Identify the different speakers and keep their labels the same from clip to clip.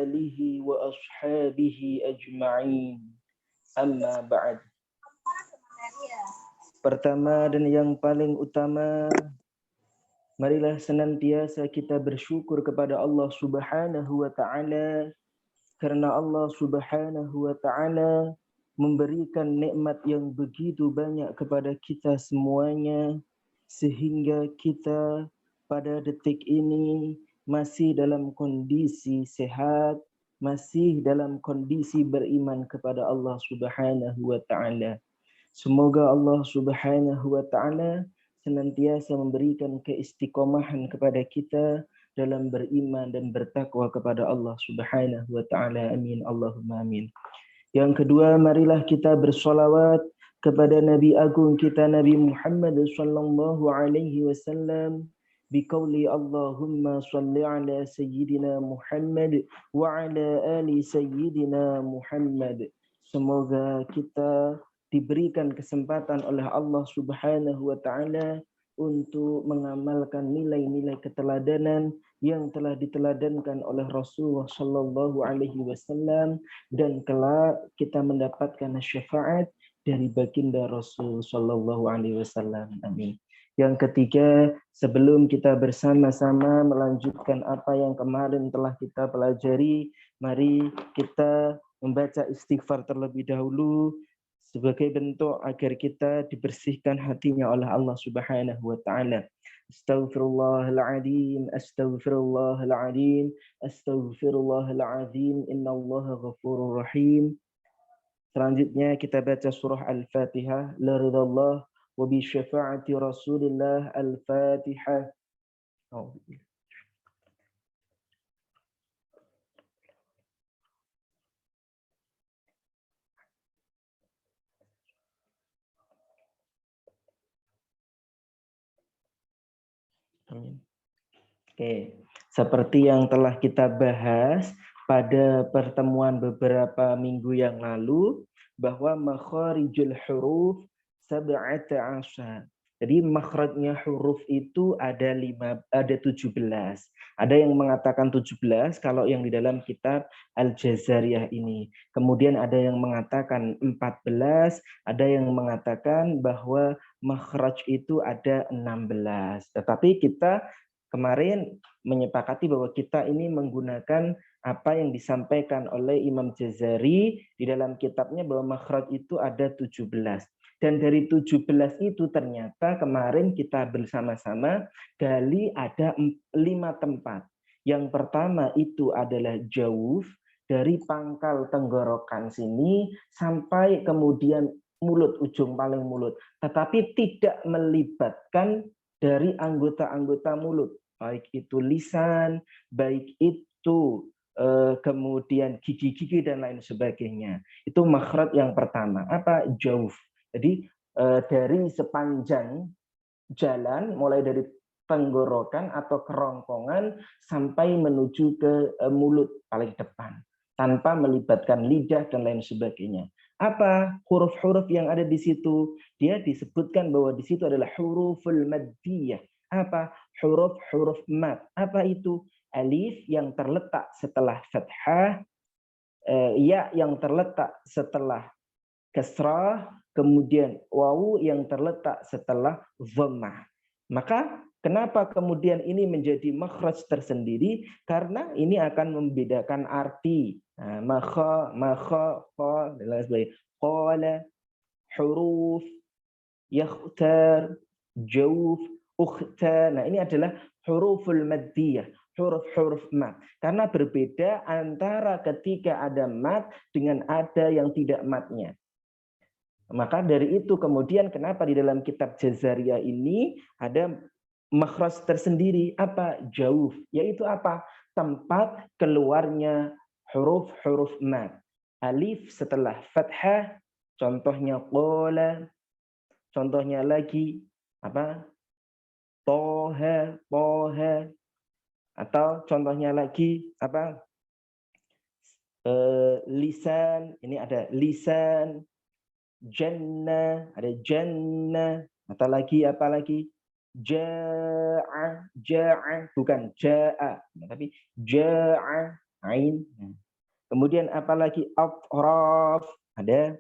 Speaker 1: آله وأصحابه أجمعين أما بعد. Pertama dan yang paling utama, marilah senantiasa kita bersyukur kepada Allah Subhanahu wa taala, karena Allah Subhanahu wa taala memberikan nikmat yang begitu banyak kepada kita semuanya, sehingga kita pada detik ini masih dalam kondisi sehat, masih dalam kondisi beriman kepada Allah Subhanahu wa taala. Semoga Allah Subhanahu wa taala senantiasa memberikan keistiqomahan kepada kita dalam beriman dan bertakwa kepada Allah Subhanahu wa taala. Amin Allahumma amin. Yang kedua, marilah kita bersolawat kepada Nabi agung kita Nabi Muhammad sallallahu alaihi wasallam biqauli Allahumma shalli ala sayyidina Muhammad wa ala ali sayyidina Muhammad. Semoga kita diberikan kesempatan oleh Allah Subhanahu wa taala untuk mengamalkan nilai-nilai keteladanan yang telah diteladankan oleh Rasulullah sallallahu alaihi wasallam, dan kelak kita mendapatkan syafaat dari baginda Rasul sallallahu alaihi wasallam. Amin. Yang ketiga, sebelum kita bersama-sama melanjutkan apa yang kemarin telah kita pelajari, mari kita membaca istighfar terlebih dahulu sebagai bentuk agar kita dibersihkan hatinya oleh Allah Subhanahu wa taala. Astaghfirullahaladzim, astaghfirullahaladzim, astaghfirullahaladzim, innallaha ghafurur rahim. Selanjutnya kita baca surah Al-Fatihah, la ridallah wa bi syafaati Rasulillah. Al-Fatihah. Oke, seperti yang telah kita bahas pada pertemuan beberapa minggu yang lalu, bahwa makharijul huruf sab'ata asyar. Jadi makhrajnya huruf itu ada 17. Ada yang mengatakan 17 kalau yang di dalam kitab Al-Jazariyah ini. Kemudian ada yang mengatakan 14, ada yang mengatakan bahwa makhraj itu ada 16. Tetapi kita kemarin menyepakati bahwa kita ini menggunakan apa yang disampaikan oleh Imam Jazari di dalam kitabnya, bahwa makhraj itu ada 17. Dan dari 17 itu ternyata kemarin kita bersama-sama gali ada 5 tempat. Yang pertama itu adalah jawuf, dari pangkal tenggorokan sini sampai kemudian mulut, ujung paling mulut. Tetapi tidak melibatkan dari anggota-anggota mulut, baik itu lisan, baik itu kemudian gigi-gigi dan lain sebagainya. Itu makhraj yang pertama. Apa? Jawuf. Jadi dari sepanjang jalan, mulai dari tenggorokan atau kerongkongan sampai menuju ke mulut paling depan, tanpa melibatkan lidah dan lain sebagainya. Apa huruf-huruf yang ada di situ? Dia disebutkan bahwa di situ adalah huruful maddiyah. Apa? Huruf-huruf mad. Apa itu? Alif yang terletak setelah fathah, ya yang terletak setelah kasrah, kemudian wawu yang terletak setelah dhammah. Maka kenapa kemudian ini menjadi makhraj tersendiri? Karena ini akan membedakan arti. Makha, qa, dan lain sebagainya. Qala, huruf, yakhtar, jawf, ukhta. Nah, ini adalah huruful maddiyah, huruf-huruf mad. Karena berbeda antara ketika ada mad dengan ada yang tidak madnya. Maka dari itu kemudian kenapa di dalam kitab Jazariyah ini ada makhraj tersendiri, apa? Jawuf, yaitu apa? Tempat keluarnya huruf-huruf mad. Alif setelah fathah, contohnya qala, contohnya lagi apa? Toha, toha, atau contohnya lagi apa? Lisan, ini ada lisan. Jannah, ada jannah, atau lagi apa lagi? Ja'a, ja'a, bukan ja'a, tapi ja'a. Ain. Kemudian apalagi atraf, ada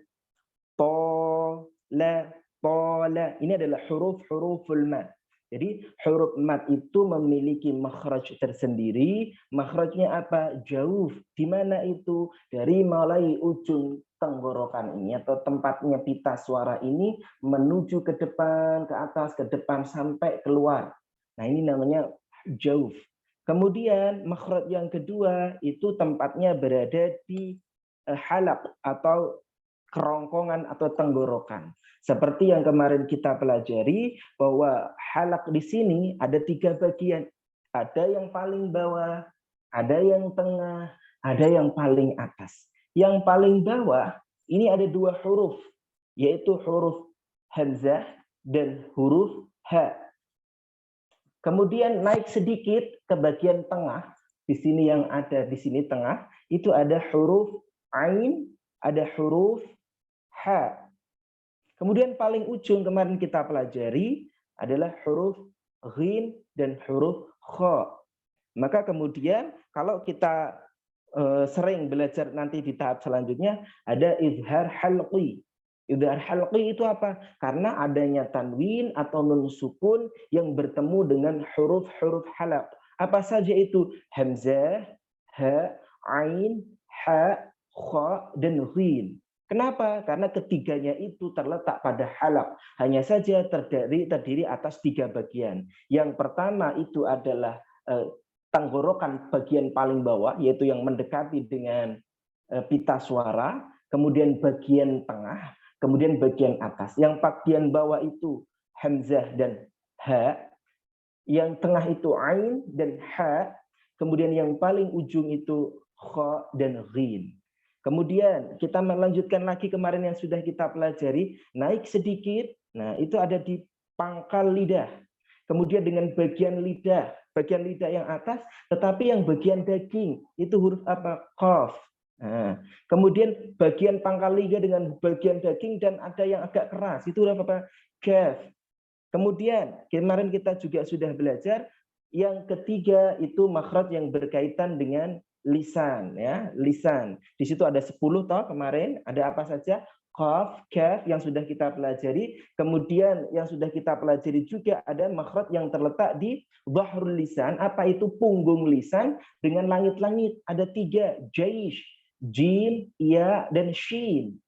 Speaker 1: tola, tola. Ini adalah huruf-huruful mad. Jadi huruf mad itu memiliki makhraj tersendiri. Makhrajnya apa? Jauh. Di mana itu? Dari mulai ujung tenggorokan ini atau tempatnya pita suara ini menuju ke depan, ke atas, ke depan sampai keluar. Nah, ini namanya jauh. Kemudian makhraj yang kedua itu tempatnya berada di halaq atau kerongkongan atau tenggorokan. Seperti yang kemarin kita pelajari bahwa halaq di sini ada 3 bagian. Ada yang paling bawah, ada yang tengah, ada yang paling atas. Yang paling bawah ini ada 2 huruf, yaitu huruf hamzah dan huruf ha. Kemudian naik sedikit ke bagian tengah, di sini yang ada di sini tengah, itu ada huruf ain, ada huruf ha. Kemudian paling ujung kemarin kita pelajari adalah huruf ghin dan huruf kha. Maka kemudian kalau kita sering belajar nanti di tahap selanjutnya ada izhar halqi. Izhar halqi itu apa? Karena adanya tanwin atau nun sukun yang bertemu dengan huruf-huruf halaq. Apa saja itu? Hamzah, ha, ain, ha, kha, dan ghin. Kenapa? Karena ketiganya itu terletak pada halaq. Hanya saja terdiri atas 3 bagian. Yang pertama itu adalah tenggorokan bagian paling bawah, yaitu yang mendekati dengan pita suara, kemudian bagian tengah, kemudian bagian atas. Yang bagian bawah itu hamzah dan ha, yang tengah itu ain dan ha, kemudian yang paling ujung itu kha dan ghin. Kemudian kita melanjutkan lagi kemarin yang sudah kita pelajari, naik sedikit, nah itu ada di pangkal lidah. Kemudian dengan bagian lidah yang atas, tetapi yang bagian daging, itu huruf apa? Qaf. Nah, kemudian bagian pangkal lidah dengan bagian daging dan ada yang agak keras, itu huruf apa? Kaf. Kemudian kemarin kita juga sudah belajar, yang ketiga itu makhraj yang berkaitan dengan lisan, ya, lisan. Di situ ada 10 toh kemarin, ada apa saja? Qaf, kaf yang sudah kita pelajari. Kemudian yang sudah kita pelajari juga ada makhraj yang terletak di dhahrul lisan. Apa itu? Punggung lisan dengan langit-langit. Ada 3, jaish, jim, ya, dan shin.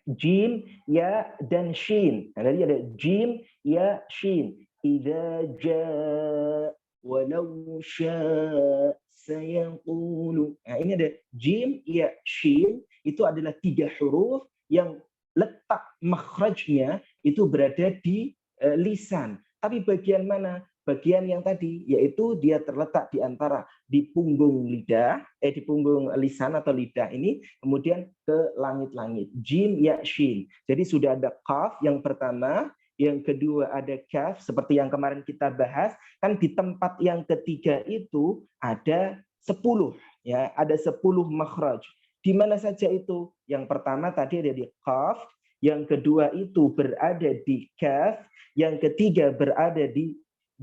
Speaker 1: Jim, ya, dan shin. Nah, tadi ada jim, ya, shin. Idza jaa walau syaa sayaqulu. Nah, ini ada jim, ya, shin. Itu adalah 3 huruf yang letak makhrajnya itu berada di lisan. Tapi bagian mana? Bagian yang tadi, yaitu dia terletak di antara di punggung lidah, di punggung lisan atau lidah ini, kemudian ke langit-langit. Jim, ya, shin. Jadi sudah ada qaf yang pertama, yang kedua ada kaf, seperti yang kemarin kita bahas, kan di tempat yang ketiga itu ada 10, ya, ada 10 makhraj. Di mana saja itu? Yang pertama tadi ada di qaf, yang kedua itu berada di kaf, yang ketiga berada di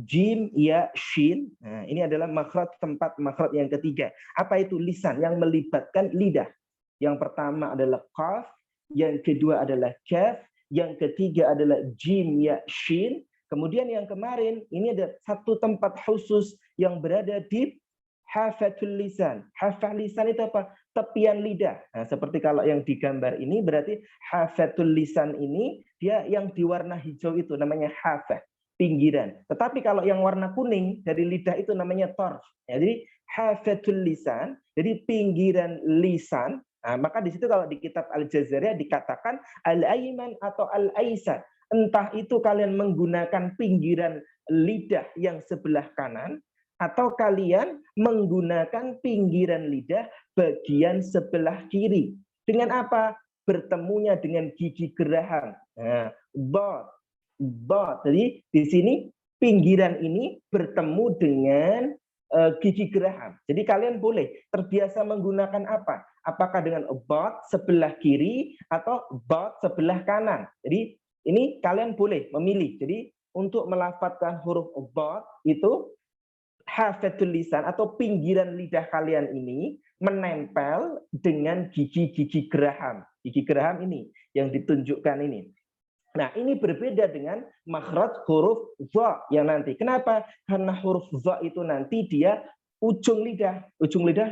Speaker 1: jim, ya, shin. Nah, ini adalah makhraj, tempat makhraj yang ketiga. Apa itu? Lisan yang melibatkan lidah. Yang pertama adalah qaf, yang kedua adalah kaf, yang ketiga adalah jim, ya, shin. Kemudian yang kemarin ini ada satu tempat khusus yang berada di hafatul lisan. Hafah lisan itu apa? Tepian lidah. Nah, seperti kalau yang digambar ini berarti hafatul lisan ini dia yang diwarna hijau itu namanya hafah, pinggiran. Tetapi kalau yang warna kuning dari lidah itu namanya torf. Ya, jadi hafatul lisan, jadi pinggiran lisan. Nah, maka di situ kalau di kitab Al-Jazariyah dikatakan al-aiman atau al-aisan. Entah itu kalian menggunakan pinggiran lidah yang sebelah kanan, atau kalian menggunakan pinggiran lidah bagian sebelah kiri. Dengan apa? Bertemunya dengan gigi geraham. Nah, jadi di sini pinggiran ini bertemu dengan gigi geraham. Jadi kalian boleh terbiasa menggunakan apa? Apakah dengan bot sebelah kiri atau bot sebelah kanan. Jadi ini kalian boleh memilih. Jadi untuk melafadzkan huruf bot itu hafatul lisan atau pinggiran lidah kalian ini menempel dengan gigi-gigi geraham. Gigi geraham ini yang ditunjukkan ini. Nah, ini berbeda dengan makhraj huruf dha yang nanti. Kenapa? Karena huruf dha itu nanti dia ujung lidah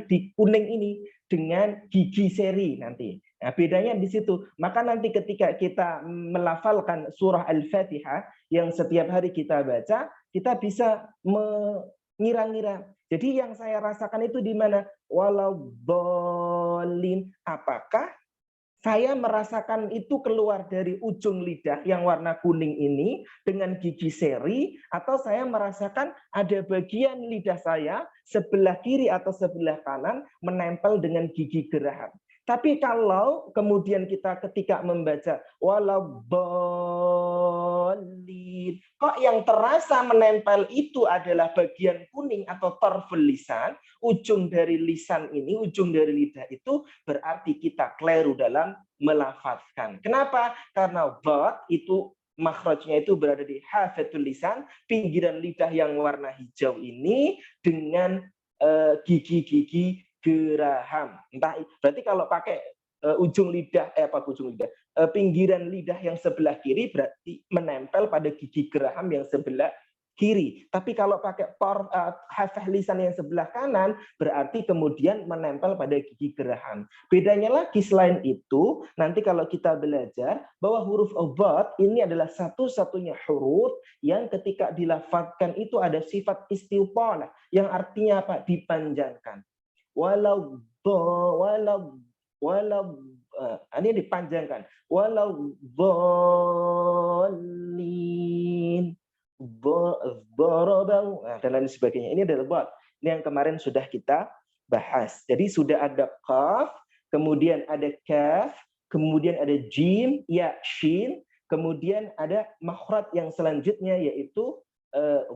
Speaker 1: di kuning ini dengan gigi seri nanti. Nah, bedanya di situ. Maka nanti ketika kita melafalkan surah Al-Fatihah yang setiap hari kita baca, kita bisa mengira-ngira. Jadi yang saya rasakan itu di mana? Walau dolin. Apakah saya merasakan itu keluar dari ujung lidah yang warna kuning ini dengan gigi seri, atau saya merasakan ada bagian lidah saya sebelah kiri atau sebelah kanan menempel dengan gigi geraham. Tapi kalau kemudian kita ketika membaca walau bolin, kok yang terasa menempel itu adalah bagian kuning atau tarful lisan, ujung dari lisan ini, ujung dari lidah itu, berarti kita keliru dalam melafazkan. Kenapa? Karena dhat itu makhrajnya itu berada di hafatul lisan, pinggiran lidah yang warna hijau ini dengan gigi-gigi geraham. Entah berarti kalau pakai ujung lidah pinggiran lidah yang sebelah kiri berarti menempel pada gigi geraham yang sebelah kiri. Tapi kalau pakai hafah lisan yang sebelah kanan berarti kemudian menempel pada gigi geraham. Bedanya lagi selain itu, nanti kalau kita belajar bahwa huruf dhat ini adalah satu-satunya huruf yang ketika dilafadzkan itu ada sifat istiqalah yang artinya apa? Dipanjangkan. Walau ini dipanjangkan. Walau dhalin dan lain sebagainya. Ini adalah dhat. Ini yang kemarin sudah kita bahas. Jadi sudah ada qaf, kemudian ada kaf, kemudian ada jim, ya, shin, kemudian ada makhraj yang selanjutnya yaitu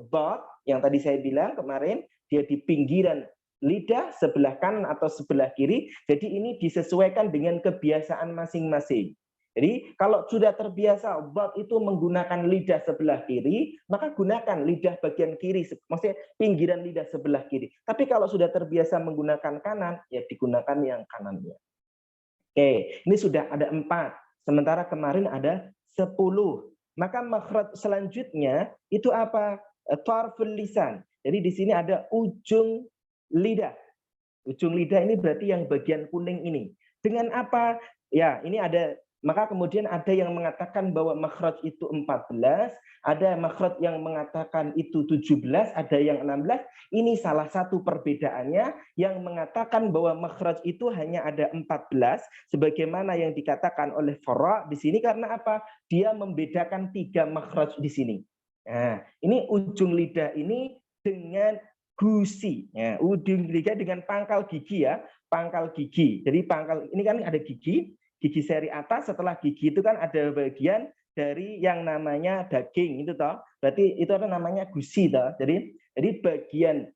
Speaker 1: dhat yang tadi saya bilang kemarin, dia di pinggiran lidah sebelah kanan atau sebelah kiri. Jadi ini disesuaikan dengan kebiasaan masing-masing. Jadi kalau sudah terbiasa dhat itu menggunakan lidah sebelah kiri, maka gunakan lidah bagian kiri, maksudnya pinggiran lidah sebelah kiri. Tapi kalau sudah terbiasa menggunakan kanan, ya digunakan yang kanannya. Oke, ini sudah ada 4. Sementara kemarin ada 10. Maka makhraj selanjutnya itu apa? Tarful lisan. Jadi di sini ada ujung lidah. Ujung lidah ini berarti yang bagian kuning ini. Dengan apa? Ya, ini ada. Maka kemudian ada yang mengatakan bahwa makhraj itu 14, ada makhraj yang mengatakan itu 17, ada yang 16. Ini salah satu perbedaannya yang mengatakan bahwa makhraj itu hanya ada 14, sebagaimana yang dikatakan oleh Farra di sini karena apa? Dia membedakan 3 makhraj di sini. Nah, ini ujung lidah ini dengan gusi, ya, ujung lidah dengan pangkal gigi ya, pangkal gigi. Jadi pangkal ini kan ada gigi seri atas, setelah gigi itu kan ada bagian dari yang namanya daging itu toh. Berarti itu ada namanya gusi toh. Jadi bagian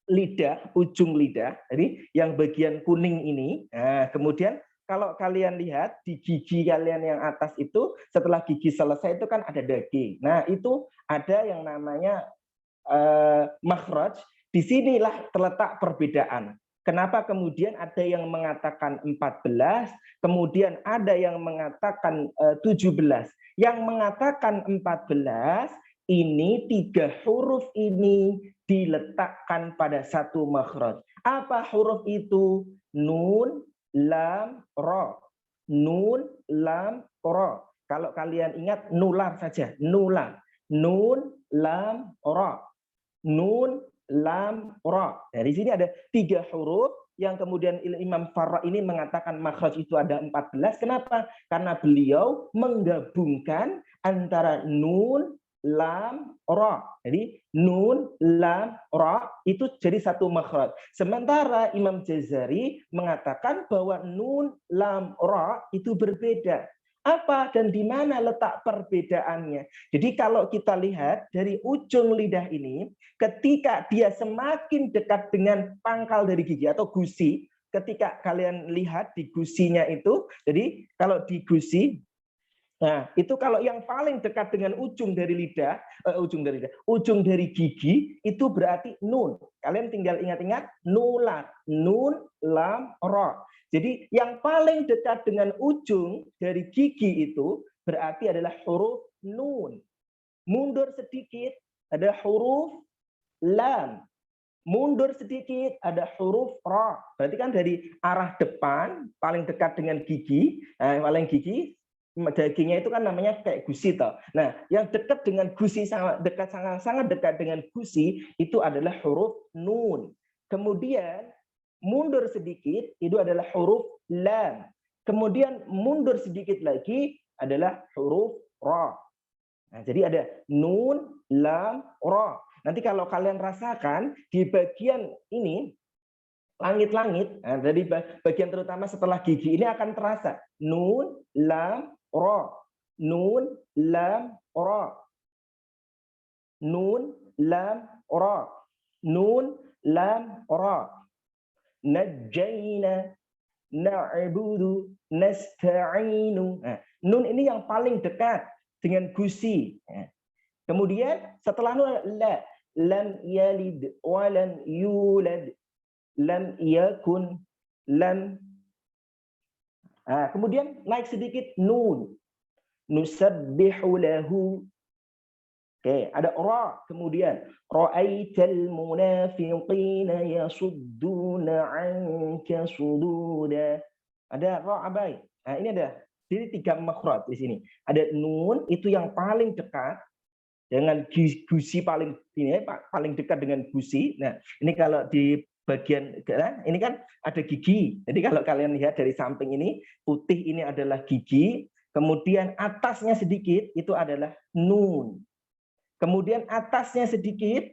Speaker 1: lidah, ujung lidah, jadi yang bagian kuning ini. Nah, kemudian kalau kalian lihat di gigi kalian yang atas itu setelah gigi selesai itu kan ada daging. Nah, itu ada yang namanya makhraj. Disinilah terletak perbedaan. Kenapa kemudian ada yang mengatakan 14, kemudian ada yang mengatakan 17. Yang mengatakan 14, ini 3 huruf ini diletakkan pada satu makhraj. Apa huruf itu? Nun, lam, ra. Nun, lam, ra. Kalau kalian ingat, nular saja. Nular. Nun, lam, ra. Nun, lam, ra. Dari sini ada 3 huruf yang kemudian Imam Farra ini mengatakan makhraj itu ada 14. Kenapa? Karena beliau menggabungkan antara nun, lam, ra. Jadi nun, lam, ra itu jadi satu makhraj. Sementara Imam Jazari mengatakan bahwa nun, lam, ra itu berbeda. Apa dan di mana letak perbedaannya? Jadi kalau kita lihat dari ujung lidah ini, ketika dia semakin dekat dengan pangkal dari gigi atau gusi, ketika kalian lihat di gusinya itu, jadi kalau di gusi, Nah, itu kalau yang paling dekat dengan ujung dari lidah, ujung dari gigi itu berarti nun. Kalian tinggal ingat-ingat nular, nun, lam, ro. Jadi yang paling dekat dengan ujung dari gigi itu berarti adalah huruf nun. Mundur sedikit ada huruf lam. Mundur sedikit ada huruf ra. Berarti kan dari arah depan paling dekat dengan gigi, paling gigi dagingnya itu kan namanya kayak gusi toh. Nah, yang dekat dengan gusi sangat dekat dengan gusi itu adalah huruf nun. Kemudian mundur sedikit itu adalah huruf lam. Kemudian mundur sedikit lagi adalah huruf ra. Nah, jadi ada nun, lam, ra. Nanti kalau kalian rasakan di bagian ini langit-langit, nah, dari bagian terutama setelah gigi ini akan terasa nun, lam, ra, nun, lam, ra, nun, lam, ra, nun, lam, ra, najjayna, na'budu, nasta'inu. Nah, nun ini yang paling dekat dengan gusi. Kemudian setelah nun la, lam yalid wa lam yulad, lam yakun, lam. Nah, kemudian naik sedikit nun, nusabbihu lahu. Oke, ada ra. Kemudian ra'aital munafiqina yasudduna 'anka sududa. Ada ra abai. Nah, ini ada jadi 3 makhraj di sini. Ada nun itu yang paling dekat dengan gusi paling dekat dengan gusi. Nah, ini kalau di bagian ini kan ada gigi. Jadi kalau kalian lihat dari samping ini, putih ini adalah gigi, kemudian atasnya sedikit itu adalah nun. Kemudian atasnya sedikit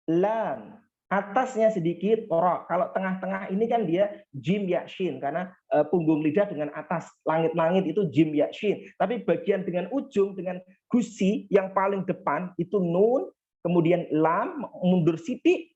Speaker 1: lam, atasnya sedikit ra. Kalau tengah-tengah ini kan dia jim ya shin karena punggung lidah dengan atas langit-langit itu jim ya shin. Tapi bagian dengan ujung dengan gusi yang paling depan itu nun, kemudian lam, mundur sidik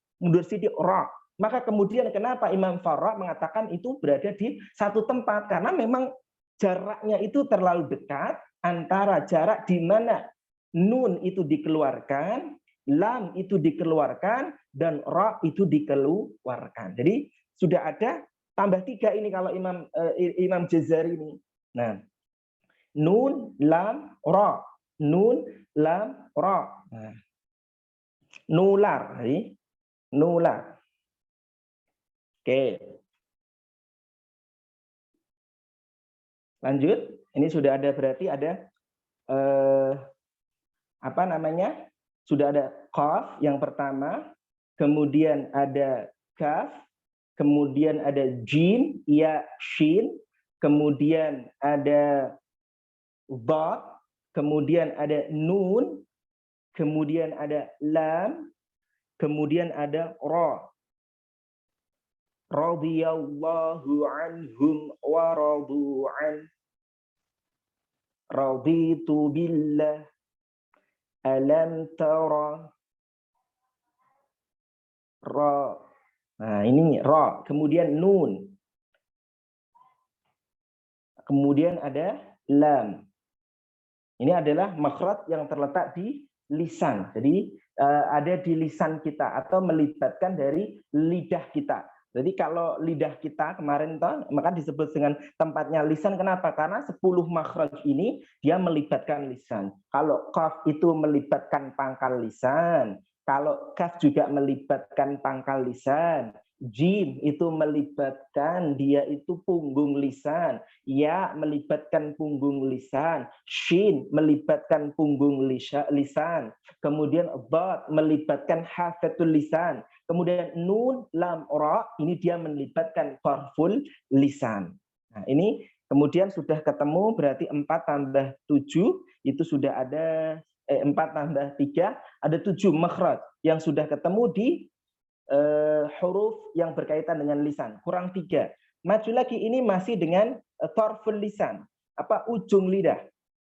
Speaker 1: ra. Maka kemudian kenapa Imam Farra mengatakan itu berada di satu tempat karena memang jaraknya itu terlalu dekat antara jarak di mana nun itu dikeluarkan, lam itu dikeluarkan, dan ra itu dikeluarkan. Jadi sudah ada tambah 3 ini kalau Imam Jazari ini. Nah, nun, lam, ra, nun, lam, ra. Nah, nular, nular. Oke. Lanjut. Ini sudah ada berarti ada apa namanya? Sudah ada qaf yang pertama, kemudian ada kaf, kemudian ada jim, ya, shin, kemudian ada dad, kemudian ada nun, kemudian ada lam, kemudian ada ra. Radhiyallahu anhum wa radu an. Raditu billah. Alam tara. Ra. Nah, ini ra, kemudian nun. Kemudian ada lam. Ini adalah makhraj yang terletak di lisan. Jadi ada di lisan kita atau melibatkan dari lidah kita. Jadi kalau lidah kita kemarin toh, maka disebut dengan tempatnya lisan. Kenapa? Karena 10 makhraj ini dia melibatkan lisan. Kalau qaf itu melibatkan pangkal lisan. Kalau kaf juga melibatkan pangkal lisan. Jim itu melibatkan dia itu punggung lisan, ya melibatkan punggung lisan, shin melibatkan punggung lisan, kemudian dad melibatkan hafatul lisan, kemudian nun, lam, ra ini dia melibatkan tarful lisan. Nah, ini kemudian sudah ketemu berarti 4 tambah 7 itu sudah ada 4 tambah 3 ada 7 makhraj yang sudah ketemu di huruf yang berkaitan dengan lisan, kurang 3. Maju lagi ini masih dengan tarful lisan, apa ujung lidah.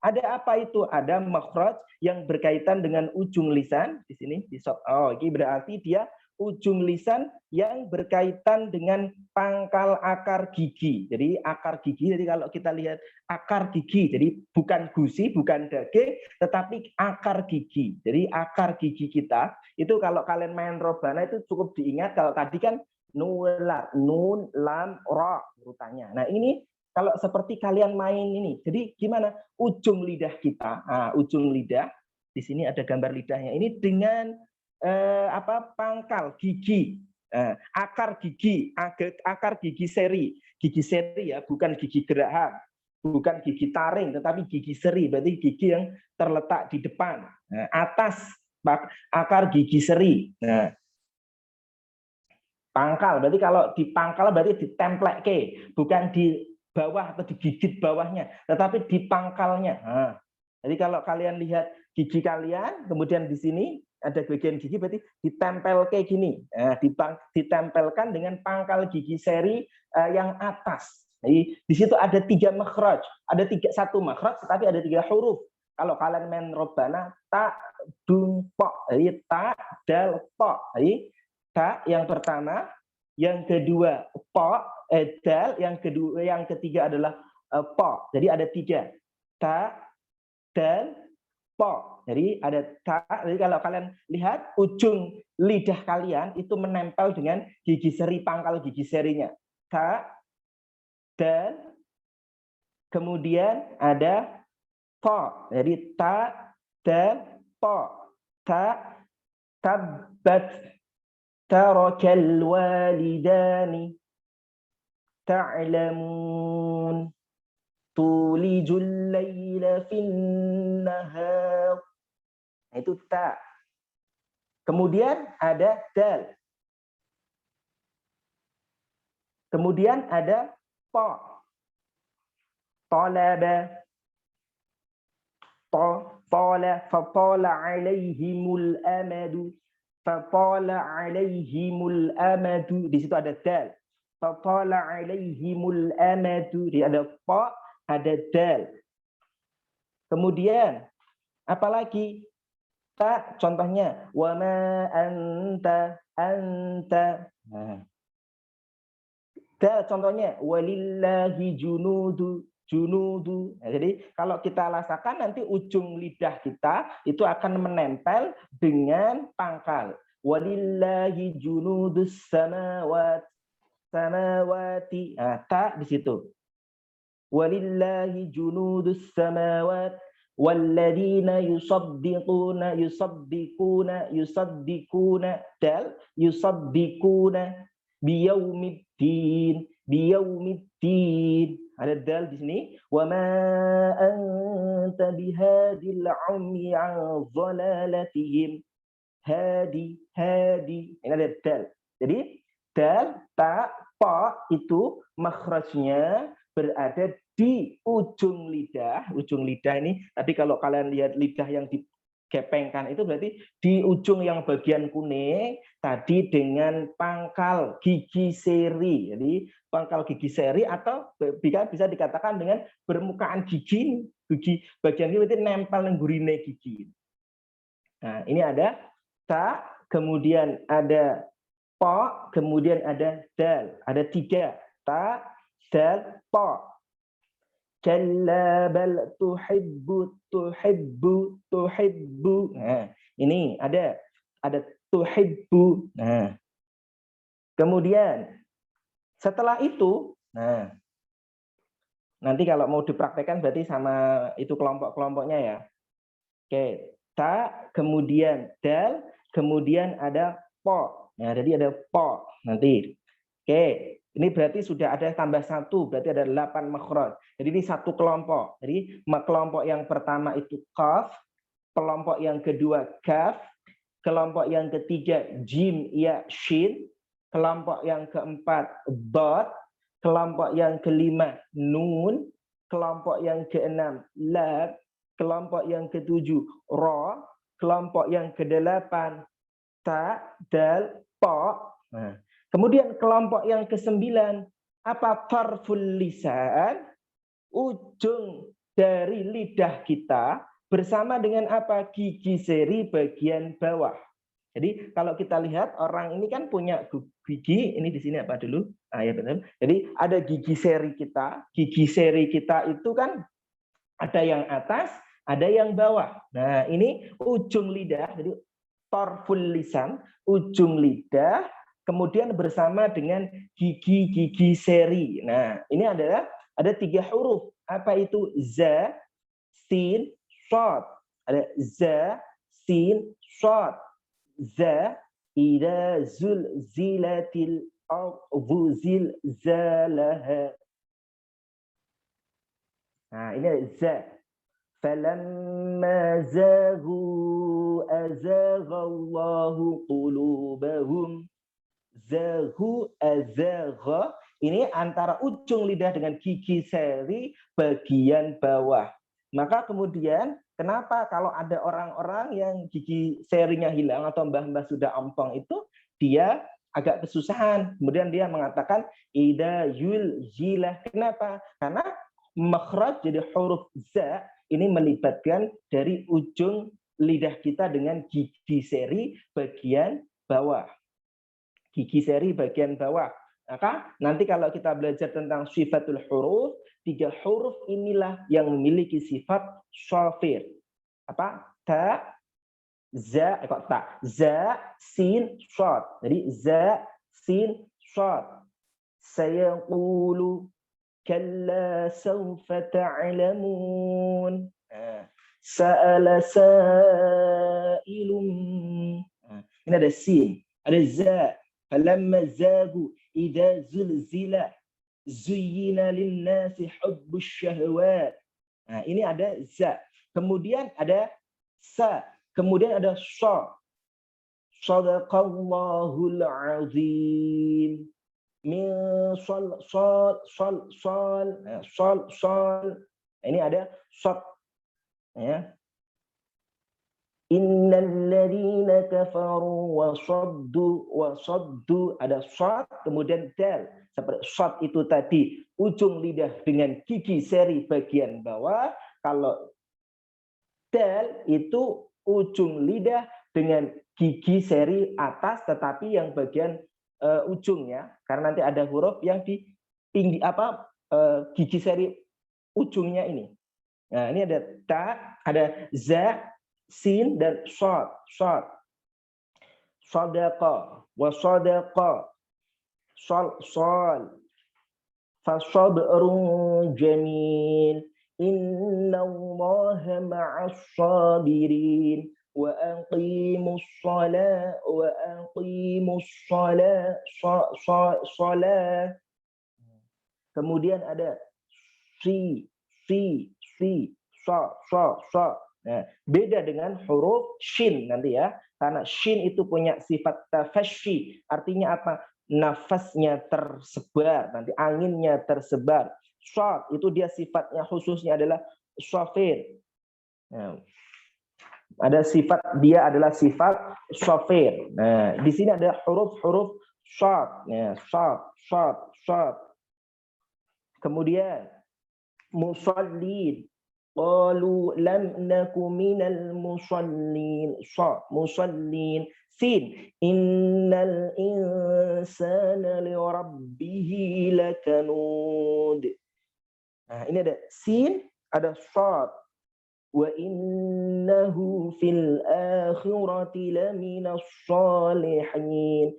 Speaker 1: Ada apa itu? Ada makhraj yang berkaitan dengan ujung lisan di sini di ini berarti dia ujung lisan yang berkaitan dengan pangkal akar gigi. Jadi akar gigi, jadi kalau kita lihat akar gigi, jadi bukan gusi, bukan daging, tetapi akar gigi. Jadi akar gigi kita, itu kalau kalian main robana itu cukup diingat, kalau tadi kan nun, lam, ro urutannya. Nah ini kalau seperti kalian main ini, jadi gimana? Ujung lidah kita, ujung lidah, di sini ada gambar lidahnya, ini dengan pangkal gigi, akar gigi, akar gigi seri ya, bukan gigi geraham, bukan gigi taring, tetapi gigi seri, berarti gigi yang terletak di depan, atas akar gigi seri. Nah, pangkal, berarti kalau di pangkal berarti ditemplek ke, bukan di bawah atau digigit bawahnya, tetapi di pangkalnya. Nah, jadi kalau kalian lihat gigi kalian, kemudian di sini ada bagian gigi, berarti ditempel kayak gini, ditempelkan dengan pangkal gigi seri yang atas. Jadi di situ ada 3 makhraj, ada 1 makhraj, tetapi ada 3 huruf. Kalau kalian main robana, ta, dun, po, jadi ta, dal, po. Jadi ta yang pertama, yang kedua po, dal, yang kedua, yang ketiga adalah po. Jadi ada 3, ta, dal, po. Jadi ada ta. Jadi kalau kalian lihat ujung lidah kalian itu menempel dengan gigi seri, pangkal gigi serinya. Ta, dal, kemudian ada po. Jadi ta, dal, po. Ta, tabbat tarakal walidani ta'lamun tulijul laila fin nahar. Itu ta. Kemudian ada dal. Kemudian ada po. Talaba. Tala, fatala alaihimul amadu. Fatala alaihimul amadu. Di situ ada dal. Fatala alaihimul amadu. Di ada po, ada dal. Kemudian apalagi? Ta, contohnya wa ma anta. Nah. Dal contohnya walillahi junudu. Nah, jadi kalau kita rasakan nanti ujung lidah kita itu akan menempel dengan pangkal. Walillahi junudus samawati. Nah, ta di situ. Walillahi junudus samawat walladzina yusaddiquna dal yusaddiquna biyaumiddin ada dal di sini. Wa ma anta bihadil ummi an dhalalatihim hadi ini ada dal. Jadi dal, ta, po itu makhrajnya berada di ujung lidah ini. Tapi kalau kalian lihat lidah yang digepengkan itu berarti di ujung yang bagian kuning tadi dengan pangkal gigi seri. Jadi pangkal gigi seri atau bisa dikatakan dengan permukaan gigi bagian ini berarti nempel dengan gurine gigi. Nah, ini ada ta, kemudian ada po, kemudian ada dal. Ada 3, ta, dal, po. Kalla bal tuhibbu. Nah, ini ada tuhibbu. Nah. Kemudian setelah itu, nah nanti kalau mau dipraktekkan berarti sama itu kelompok-kelompoknya ya. Oke, ta, kemudian dal, kemudian ada po. Nah, jadi ada po nanti. Oke. Ini berarti sudah ada tambah 1, berarti ada 8 makhraj. Jadi ini satu kelompok. Jadi kelompok yang pertama itu qaf, kelompok yang kedua kaf, kelompok yang ketiga jim, ya, shin, kelompok yang keempat dot, kelompok yang kelima nun, kelompok yang keenam lam, kelompok yang ketujuh ra, kelompok yang kedelapan ta, dal, po. Nah, kemudian kelompok yang ke-9 apa? Tarful lisan, ujung dari lidah kita bersama dengan apa? Gigi seri bagian bawah. Jadi kalau kita lihat orang ini kan punya gigi, ini di sini apa dulu? Ya benar. Jadi ada gigi seri kita. Gigi seri kita itu kan ada yang atas, ada yang bawah. Nah, ini ujung lidah, jadi torful lisan, ujung lidah, kemudian bersama dengan gigi-gigi seri. Nah, ini adalah ada 3 huruf. Apa itu? Za, sin, shod. Ada za, sin, shod. Za, ida zulzilatil ardu zilzalaha. Nah, ini za. Falamma zaghu azaghallahu qulubahum. Zaghu azagha. Ini antara ujung lidah dengan gigi seri bagian bawah. Maka kemudian kenapa kalau ada orang-orang yang gigi serinya hilang atau mbah-mbah sudah ompong itu dia agak kesusahan. Kemudian dia mengatakan ida yul jilah. Kenapa? Karena makhraj jadi huruf za ini melibatkan dari ujung lidah kita dengan gigi seri bagian bawah. Gigi seri bagian bawah. Maka nanti kalau kita belajar tentang sifatul huruf, 3 huruf inilah yang memiliki sifat shafir. Apa? Ta, za, ta, za, sin, shad. Jadi za, sin, shad. Sayaqulu kalla sawfa ta'lamun. Sa'ala sa'ilun. Ini ada sin, ada za. Falamma zagu idza zulzila zuyyina lin-nasi hubbus syahwat. Nah, ini ada za. Kemudian ada sa, kemudian ada sha. Shadaqallahul azim. Min sol sol sol sol sol sol. Ini ada shad. Ya. Innal ladzina kafaru wa saddu ada shad kemudian dal. Seperti shad itu tadi ujung lidah dengan gigi seri bagian bawah, kalau dal itu ujung lidah dengan gigi seri atas tetapi yang bagian ujungnya, karena nanti ada huruf yang di tinggi gigi seri ujungnya ini. Nah, ini ada ta, ada za, sin dan shad. Shad. Sadaqa wa sadaqa. Shal shal. Fasabrun jamil. Innallaha ma'as sabirin. Wa aqimus shalah wa aqimus shalah. Kemudian ada si, sha. Nah, beda dengan huruf shin nanti ya. Karena shin itu punya sifat tafasyi. Artinya apa? Nafasnya tersebar, nanti anginnya tersebar. Shad itu dia sifatnya khususnya adalah shafir. Nah, ada sifat dia adalah sifat shafir. Nah, di sini ada huruf-huruf shad. Nah, shad. Kemudian musallin. Qalu lam naku minal musallin. Musallin. Sin. Innal insana li rabbihi lakanud. Nah, ini ada sin, ada shad. Wa innahu fil akhirati laminas salihin.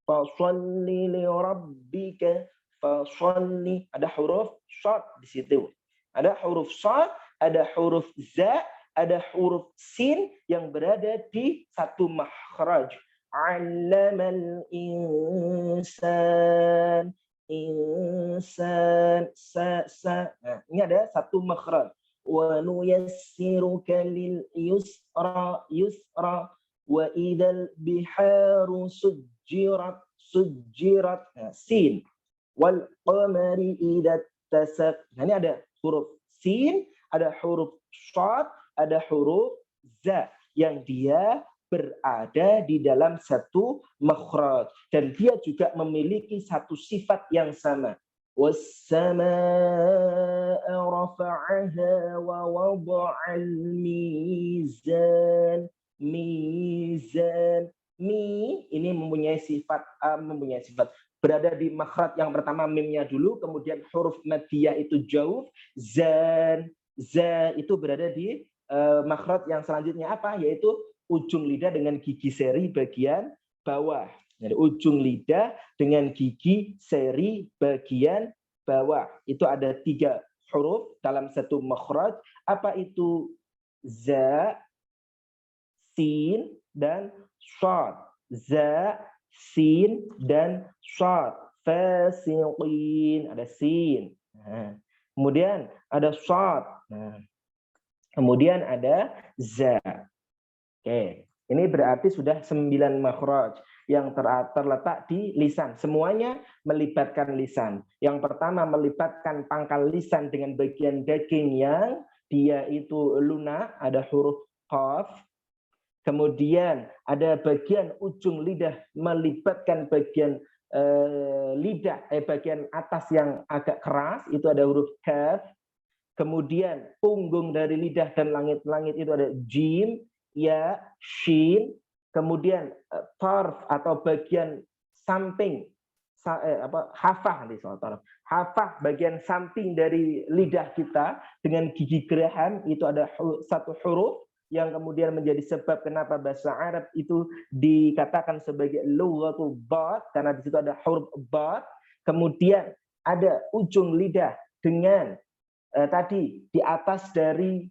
Speaker 1: Fasalli li rabbika. Fasalli, ada huruf shad di situ. Ada huruf shad, ada huruf za, ada huruf sin yang berada di satu makhraj. 'Allamal insan sa. Nah, ini ada satu makhraj. Wa nuyassiruka lil yusra wa idzal biharu sujjirat. Nah, sin. Wal qamari idza tasaq. Nah, ini ada huruf sin, ada huruf shad, ada huruf za yang dia berada di dalam satu makhraj dan dia juga memiliki satu sifat yang sama. was-samaa'a rafa'aha wa wada'al mizan. Mizan. Ini mempunyai sifat berada di makhraj yang pertama mimnya dulu, kemudian huruf maddiyah itu jauh, za itu berada di makhraj yang selanjutnya apa? Yaitu ujung lidah dengan gigi seri bagian bawah. Jadi ujung lidah dengan gigi seri bagian bawah. Itu ada 3 huruf dalam satu makhraj. Apa itu? Za, sin, dan shad. Za, sin, dan shad. Fasiqin, ada sin. Nah, kemudian ada shad. Nah, kemudian ada za. Oke, ini berarti sudah 9 makhraj yang terletak di lisan. Semuanya melibatkan lisan. Yang pertama melibatkan pangkal lisan dengan bagian daging yang dia itu lunak, ada huruf qaf. Kemudian ada bagian ujung lidah melibatkan bagian bagian atas yang agak keras, itu ada huruf kaf. Kemudian punggung dari lidah dan langit-langit itu ada jim, ya, shin. Kemudian tarf atau bagian samping hafah bagian samping dari lidah kita dengan gigi geraham itu ada satu huruf yang kemudian menjadi sebab kenapa bahasa Arab itu dikatakan sebagai lughatul bad, karena di situ ada huruf bad. Kemudian ada ujung lidah dengan tadi di atas dari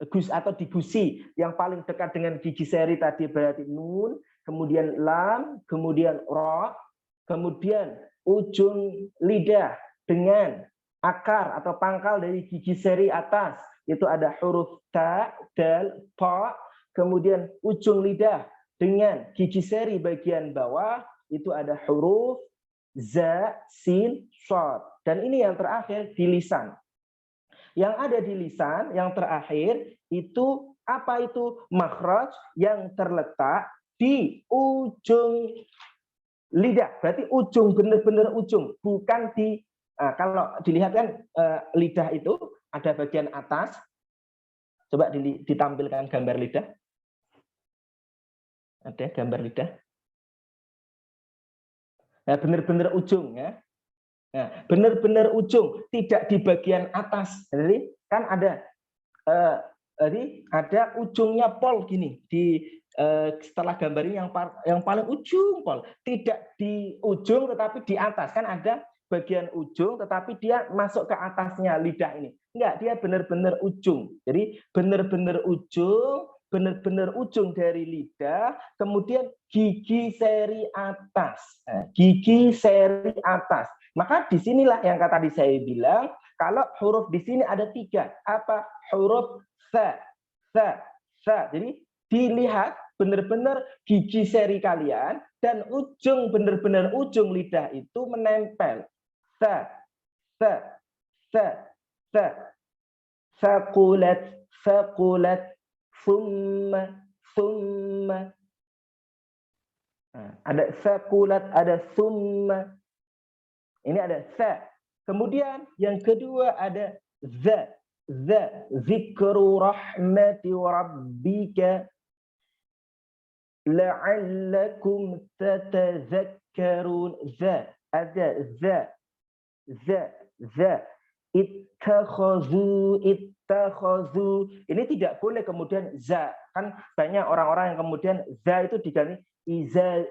Speaker 1: atau di gusi yang paling dekat dengan gigi seri tadi berarti nun, kemudian lam, kemudian ra, kemudian ujung lidah dengan akar atau pangkal dari gigi seri atas itu ada huruf ta, dal, ta, kemudian ujung lidah dengan gigi seri bagian bawah itu ada huruf za, sin, shad. Dan ini yang terakhir di lisan. Yang ada di lisan yang terakhir itu apa itu? Makhraj yang terletak di ujung lidah. Berarti ujung, benar-benar ujung, bukan di kalau dilihat kan lidah itu ada bagian atas. Coba ditampilkan gambar lidah. Ada gambar lidah. Nah, benar-benar ujung ya. Nah, benar-benar ujung, tidak di bagian atas. Jadi kan ada ada ujungnya pol gini di setelah gambar ini yang paling ujung pol, tidak di ujung tetapi di atas. Kan ada bagian ujung tetapi dia masuk ke atasnya lidah ini. Enggak, dia benar-benar ujung. Jadi benar-benar ujung dari lidah, kemudian gigi seri atas. Gigi seri atas. Maka disinilah yang tadi saya bilang, kalau huruf di sini ada 3. Apa? Huruf sa. Jadi dilihat benar-benar gigi seri kalian dan ujung, benar-benar ujung lidah itu menempel. Sa. Faqulat, summa. Ada faqulat, ada summa. Ini ada sa. Kemudian yang kedua ada za. Zikru rahmati rabbika la'allakum tatadzakkarun. Za. Ada za. Ittakhazu. Ini tidak boleh kemudian za. Kan banyak orang-orang yang kemudian za itu diganti iza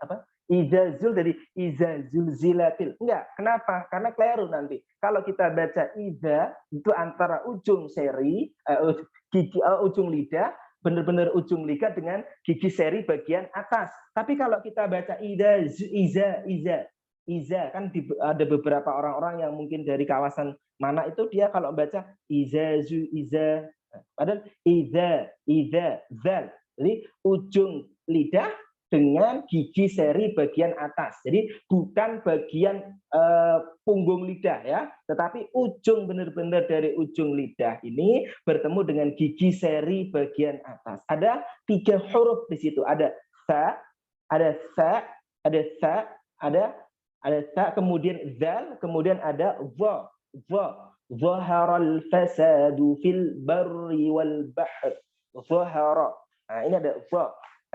Speaker 1: apa? Izazul dari izazul zilatil. Enggak, kenapa? Karena keliru nanti. Kalau kita baca iza itu antara ujung seri ujung lidah, benar-benar ujung lidah dengan gigi seri bagian atas. Tapi kalau kita baca iza kan ada beberapa orang-orang yang mungkin dari kawasan mana itu dia kalau baca iza padahal iza zal. Jadi ujung lidah dengan gigi seri bagian atas. Jadi bukan bagian punggung lidah ya, tetapi ujung, benar-benar dari ujung lidah ini bertemu dengan gigi seri bagian atas. Ada 3 huruf di situ. Ada sa, ada ada ta, kemudian zal, kemudian ada dha. Dha. Zaharal fasadu fil barri wal bahr. Zahara. Nah, ini ada dha.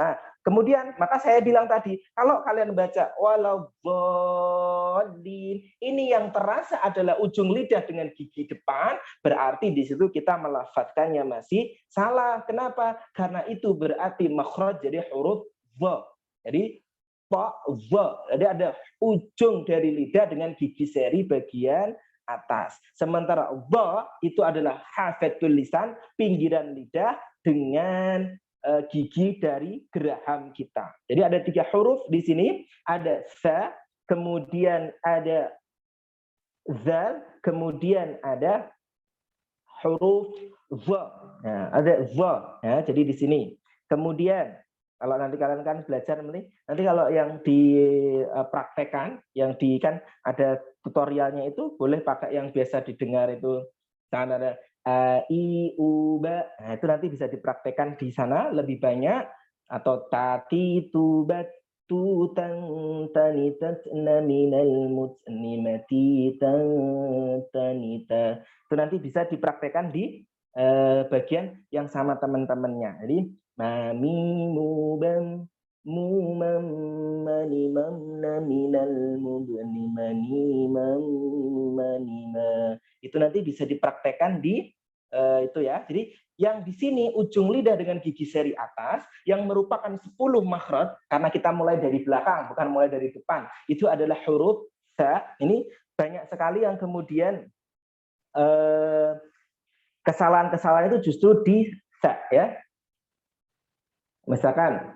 Speaker 1: Nah, kemudian maka saya bilang tadi, kalau kalian baca walau dhalin, ini yang terasa adalah ujung lidah dengan gigi depan, berarti di situ kita melafadzkannya masih salah. Kenapa? Karena itu berarti makhraj jadi huruf dha. Jadi ta, dha. Jadi ada ujung dari lidah dengan gigi seri bagian atas. Sementara dha itu adalah hafatul lisan, pinggiran lidah dengan gigi dari geraham kita. Jadi ada 3 huruf di sini, ada sa, kemudian ada zal, kemudian ada huruf dha. Nah, ada dha. Ya, jadi di sini. Kemudian kalau nanti kalian kan belajar nanti kalau yang dipraktekkan, yang di kan ada tutorialnya itu boleh pakai yang biasa didengar itu. Jangan ada a i u ba. Nah, itu nanti bisa dipraktekkan di sana lebih banyak, atau tati tu bat tu tan tanitat minal mutnimati tan tanita. Itu nanti bisa dipraktekkan di bagian yang sama teman-temannya. Jadi mami mubam mumam mani mamna minal mubni mani mam mani ma. Itu nanti bisa dipraktekkan di itu ya. Jadi yang di sini ujung lidah dengan gigi seri atas yang merupakan 10 makhraj, karena kita mulai dari belakang bukan mulai dari depan, itu adalah huruf sa. Ini banyak sekali yang kemudian kesalahan-kesalahan itu justru di sa ya. Misalkan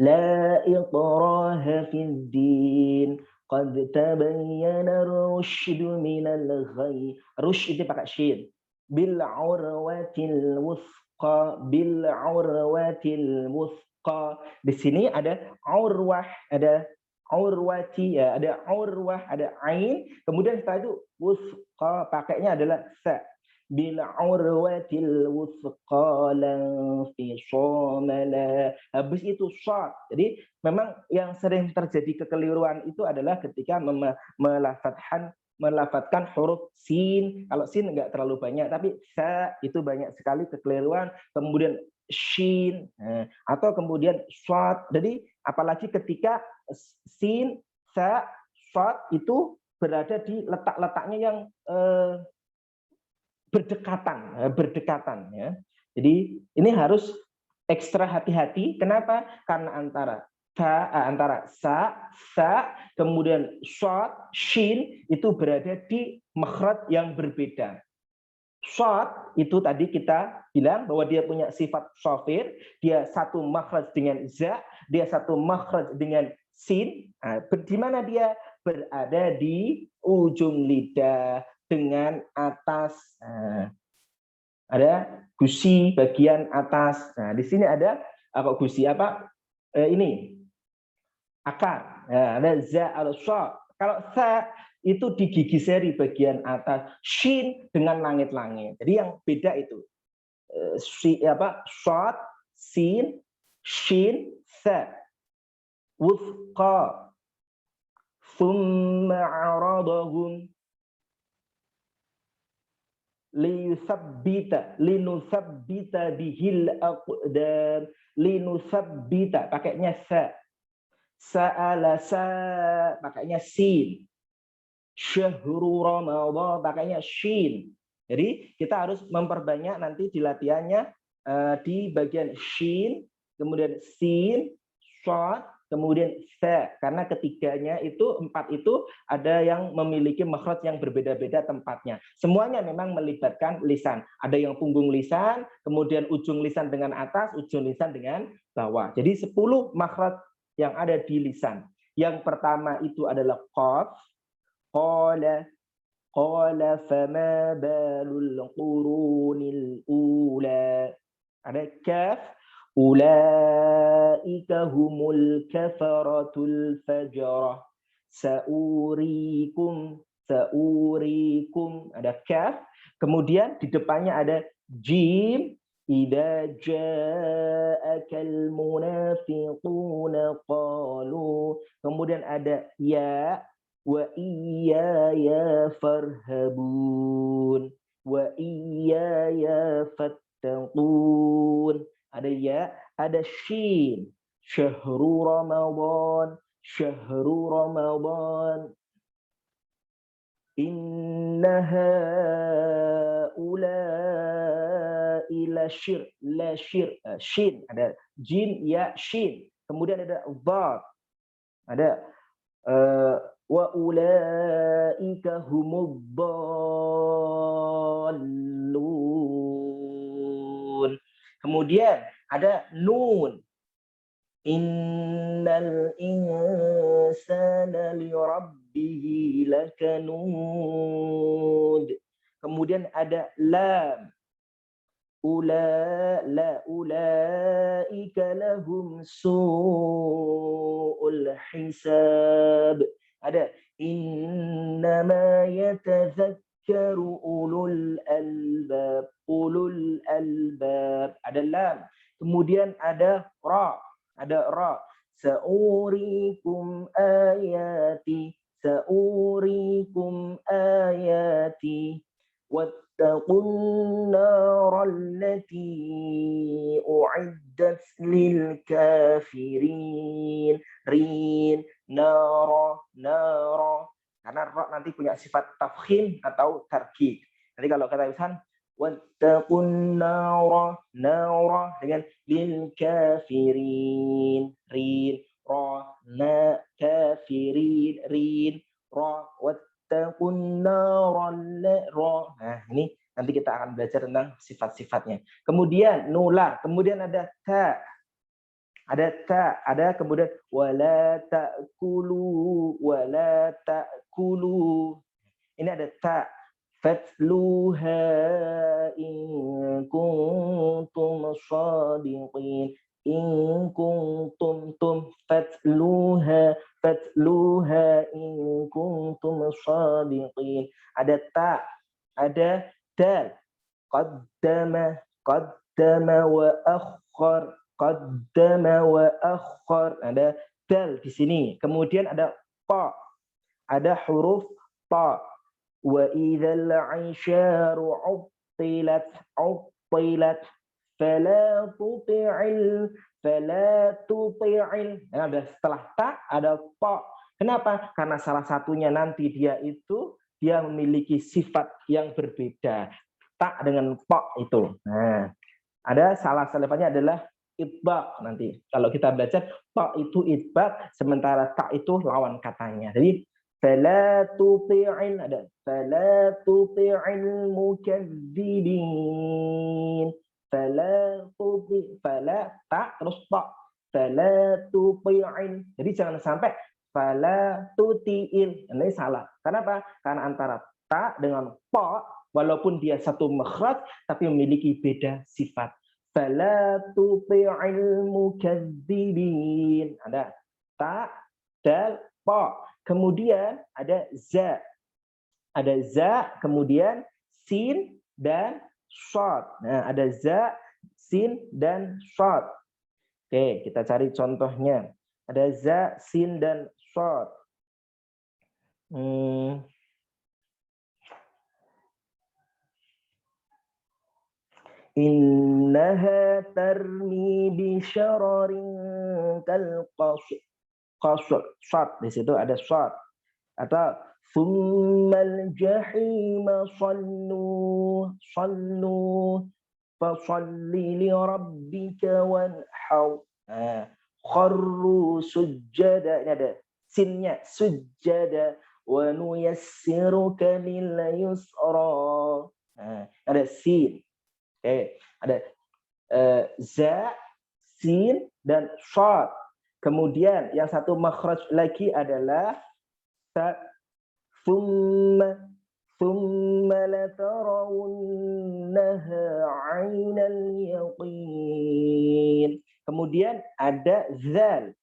Speaker 1: la ikraha fid din qad tabayyana ar-rusydu minal ghayy. Rusyd itu pakai shin. Bil urwatil wuthqa, bil urwatil wuthqa. Di sini ada urwah, ada urwati ya, ada urwah, ada ain, kemudian setelah itu wuthqa pakainya adalah sa. Bil urwatil wuthqa lan fisamala. Habis itu shad. Jadi memang yang sering terjadi kekeliruan itu adalah ketika melafatkan huruf sin. Kalau sin enggak terlalu banyak, tapi sa itu banyak sekali kekeliruan. Kemudian shin atau kemudian shad. Jadi apalagi ketika sin, sa, shad itu berada di letak-letaknya yang berdekatan ya. Jadi ini harus ekstra hati-hati. Kenapa? Karena antara sa, kemudian shad, shin itu berada di makhraj yang berbeda. Shad itu tadi kita bilang bahwa dia punya sifat shafir, dia satu makhraj dengan za, dia satu makhraj dengan sin. Nah, di mana dia berada di ujung lidah dengan atas. Nah, ada gusi bagian atas. Nah, di sini ada gusi apa? Ini akar. Nah, ada za atau sha. Kalau sa itu di gigi seri bagian atas, shin dengan langit-langit. Jadi yang beda itu shad, sin, shin, sa. Wuthqa. Thumma aradahum linusabbita bihil aqdam. Linusabbita pakainya sa. Sa'ala sa pakainya sin. Syahrul Ramadan pakainya shin. Jadi kita harus memperbanyak nanti di latihannya di bagian shin, kemudian sin, shad, kemudian sa. Karena ketiganya itu, 4 itu ada yang memiliki makhraj yang berbeda-beda tempatnya. Semuanya memang melibatkan lisan. Ada yang punggung lisan, kemudian ujung lisan dengan atas, ujung lisan dengan bawah. Jadi 10 makhraj yang ada di lisan. Yang pertama itu adalah qaf. Qala fama balul qurunil ula. Ada kaf. Ulaika humul kafaratul fajarah. Saurikum. Ada kaf. Kemudian di depannya ada jim. Idza ja'akal munafiquna qalu. Kemudian ada ya wa iyaya farhabun wa iyaya fattaqun. Ada ya, ada shin. Syahrul Ramadan, syahrul Ramadan. Innaha ila la shin, ada jim ya shin, kemudian ada dhad, ada wa ulaika humuddallun, kemudian ada nun, innal insana lirabbihi lakanud, kemudian ada lam, ulaika lahum su'ul hisab, ada innama yatadzakkaru ulul albab, ada lam, kemudian ada ra, sa'urikum ayati wattaqun nar allati u'iddat lil kafirin, rin nara, karena ra nanti punya sifat tafkhim atau tarkib. Nanti kalau kata misalkan wattaqun nara dengan lil kafirin, rin ra, na kafirin, rin ra, wattaqun nara ra. Nah, ini nanti kita akan belajar tentang sifat-sifatnya. Kemudian nular, kemudian ada ta. Ada kemudian wala ta'kulu. Ini ada ta. Fatluha in kuntum shadiqin. In kuntum fatluha in kuntum shadiqin. Ada ta, ada dal. Qaddama wa akhkhar. Ada dal di sini. Kemudian ada ta. Ada huruf ta. Wa idzal 'isyaru 'uttilat fala tuti'il. Nah, setelah ta ada ta. Kenapa? Karena salah satunya nanti dia memiliki sifat yang berbeda. Ta dengan ta itu. Nah, ada salah satunya adalah itbaq nanti. Kalau kita belajar ta itu itbaq, sementara ta itu lawan katanya. Jadi fala tuti'il, ada fala tuti'il mukadzibin. Fala ta terus ta. Fala tuti'il. Jadi jangan sampai fala tuti'il. Ini salah. Kenapa? Karena antara ta dengan ta walaupun dia satu makhraj tapi memiliki beda sifat. Fala tuti'il mukadzibin. Ada ta, dal, ta. Kemudian ada za. Ada za, kemudian sin dan shad. Nah, ada za, sin dan shad. Oke, kita cari contohnya. Ada za, sin dan shad. Innaha tarmi bi syararin kal qasr. Shad, di situ ada shad. Atau summal jahima sallu fasalli li rabbika wanhar. Kharru sujjada. Ini ada sinnya, sujjada. Wa nuyassiruka lil yusra. Ada sin. Oke, ada za, sin dan shad. Kemudian yang satu makhraj lagi adalah ta. Thumma latarawunnaha 'ainal yaqin. Kemudian ada zal.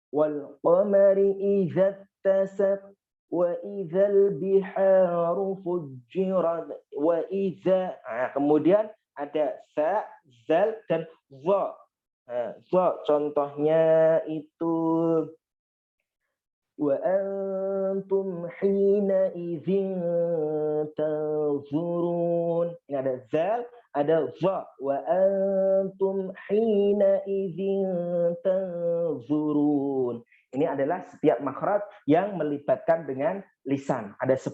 Speaker 1: Wal qamari idza tasaq wa idzal biharu fujjirat wa idza. Kemudian ada za, zal, dan dha. Dha contohnya itu wa antum hina idzin tanzurun. Ini ada zal, ada dha. Wa antum hina idzin tanzurun. Ini adalah setiap makhraj yang melibatkan dengan lisan. Ada 10.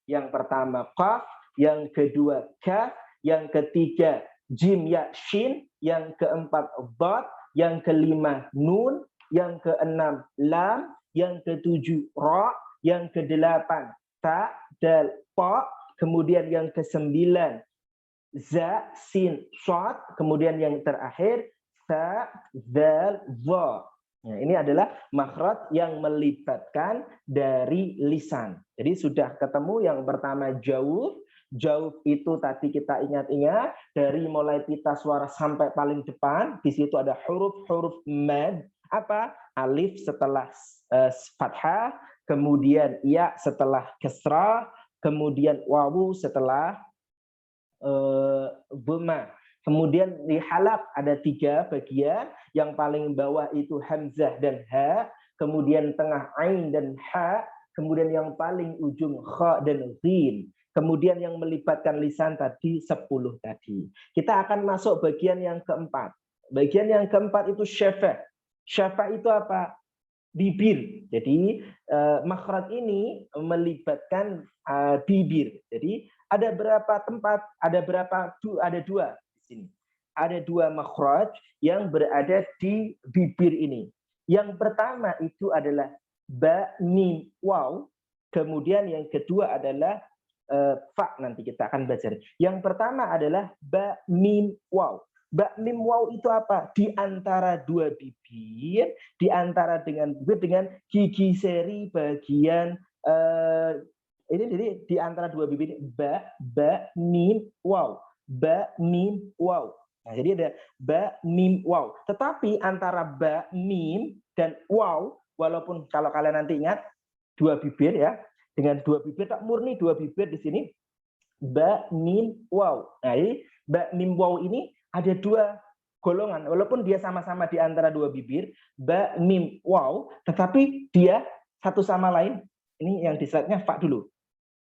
Speaker 1: Yang pertama qaf, yang kedua kaf, yang ketiga jim ya shin, yang keempat dad, yang kelima nun, yang keenam lam, yang ketujuh ra, yang kedelapan ta, dal, ta, kemudian yang kesembilan za, sin, shad, kemudian yang terakhir sa, dal, dha. Nah, ini adalah makhraj yang melibatkan dari lisan. Jadi sudah ketemu yang pertama jauh. Jauh itu tadi kita ingat-ingat dari mulai pita suara sampai paling depan. Di situ ada huruf-huruf mad. Apa? Alif setelah fathah, kemudian ya setelah kasrah, kemudian wawu setelah dhamma. Kemudian di halaq ada 3 bagian, yang paling bawah itu hamzah dan ha, kemudian tengah ain dan ha, kemudian yang paling ujung kha dan ghin. Kemudian yang melibatkan lisan tadi 10 tadi. Kita akan masuk bagian yang keempat. Bagian yang keempat itu syafa'. Syafa' itu apa? Bibir. Jadi makhraj ini melibatkan bibir. Jadi ada berapa tempat? Ada 2 di sini. Ada 2 makhraj yang berada di bibir ini. Yang pertama itu adalah ba, mim, waw. Kemudian yang kedua adalah fa, nanti kita akan belajar. Yang pertama adalah ba, mim, waw. Ba, mim, waw itu apa? Di antara 2 bibir, di antara dengan gigi seri bagian ini, jadi di antara 2 bibir ba, mim, waw. Ba, mim, waw. Nah, jadi ada ba, mim, waw. Tetapi antara ba, mim, dan waw, walaupun kalau kalian nanti ingat 2 bibir ya, dengan 2 bibir, tak murni 2 bibir di sini, ba, mim, waw. Nah, ini ba, mim, waw ini ada 2 golongan, walaupun dia sama-sama di antara 2 bibir, ba, mim, waw, tetapi dia satu sama lain. Ini yang di slide-nya fa dulu.